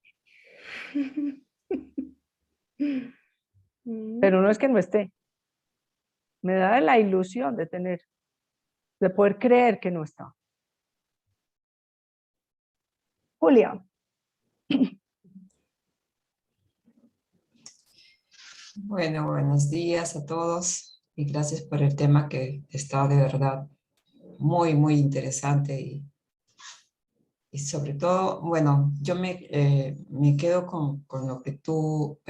Pero no es que no esté, me da la ilusión de tener, de poder creer que no está. Julia. Bueno, buenos días a todos y gracias por el tema que está de verdad muy, muy interesante y sobre todo, bueno, yo me quedo con lo que tú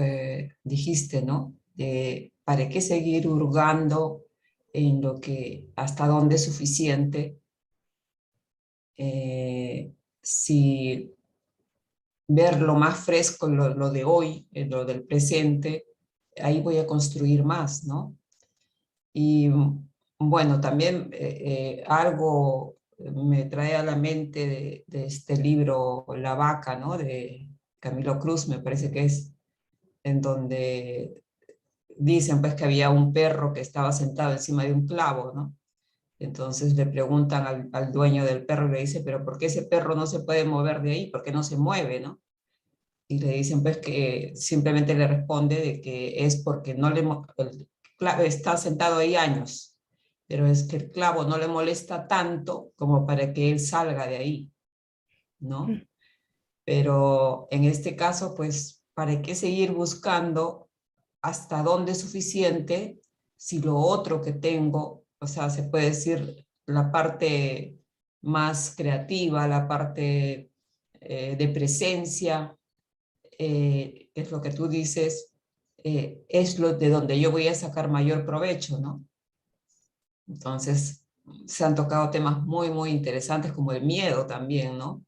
dijiste, ¿no? De para qué seguir hurgando en lo que hasta dónde es suficiente si ver lo más fresco, lo de hoy, lo del presente, ahí voy a construir más, ¿no? Y bueno, también algo me trae a la mente de este libro La vaca, ¿no? De Camilo Cruz, me parece que es, en donde dicen pues que había un perro que estaba sentado encima de un clavo, ¿no? Entonces le preguntan al dueño del perro y le dice, pero ¿por qué ese perro no se puede mover de ahí? ¿Por qué no se mueve, no? Y le dicen pues que simplemente le responde de que es porque no le está sentado ahí años, pero es que el clavo no le molesta tanto como para que él salga de ahí, ¿no? Pero en este caso, pues, ¿para qué seguir buscando hasta dónde es suficiente si lo otro que tengo, o sea, se puede decir la parte más creativa, la parte de presencia, es lo que tú dices, es lo de donde yo voy a sacar mayor provecho, ¿no? Entonces, se han tocado temas muy, muy interesantes como el miedo también, ¿no?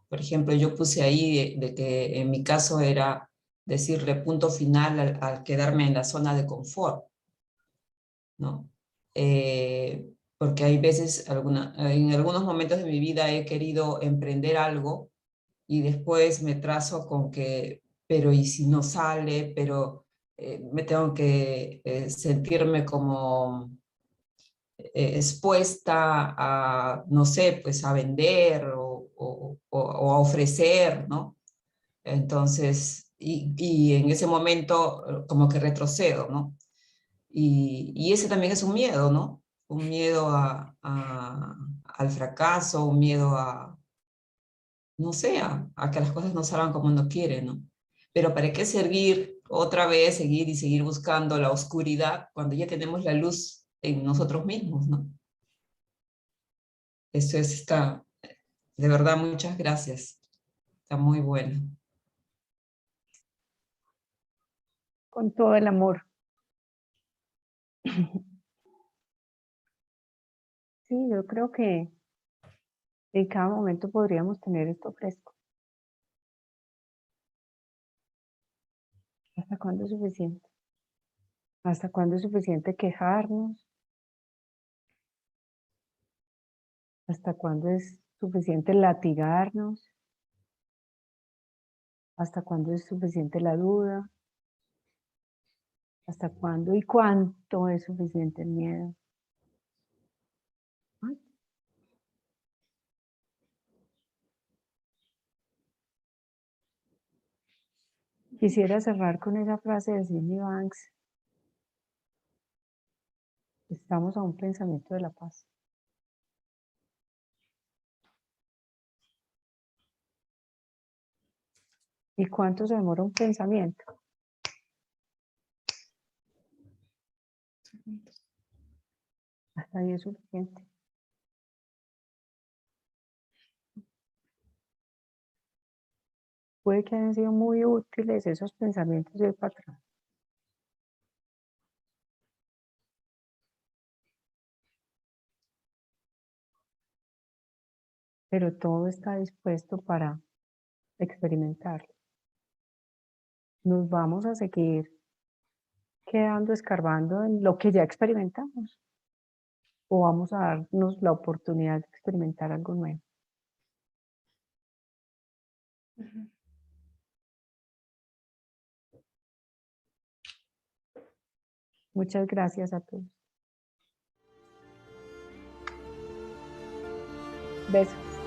Por ejemplo, yo puse ahí de que en mi caso era decirle punto final al quedarme en la zona de confort, ¿no? Porque hay veces, en algunos momentos de mi vida he querido emprender algo y después me trazo con que, pero ¿y si no sale? Pero me tengo que sentirme como expuesta a, no sé, pues a vender o a ofrecer, ¿no? Entonces, y en ese momento como que retrocedo, ¿no? Y ese también es un miedo, ¿no? Un miedo al fracaso, un miedo a, no sé, a que las cosas no salgan como uno quiere, ¿no? Pero ¿para qué seguir otra vez, seguir y seguir buscando la oscuridad cuando ya tenemos la luz en nosotros mismos, ¿no? Eso está, de verdad, muchas gracias. Está muy bueno. Con todo el amor. Sí, yo creo que en cada momento podríamos tener esto fresco. ¿Hasta cuándo es suficiente? ¿Hasta cuándo es suficiente quejarnos? ¿Hasta cuándo es suficiente latigarnos? ¿Hasta cuándo es suficiente la duda? ¿Hasta cuándo y cuánto es suficiente el miedo? Ay. Quisiera cerrar con esa frase de Sydney Banks. Estamos a un pensamiento de la paz. ¿Y cuánto se demora un pensamiento? Hasta ahí es suficiente. Puede que hayan sido muy útiles esos pensamientos del patrón. Pero todo está dispuesto para experimentarlo. Nos vamos a seguir quedando escarbando en lo que ya experimentamos. O vamos a darnos la oportunidad de experimentar algo nuevo. Muchas gracias a todos. Besos.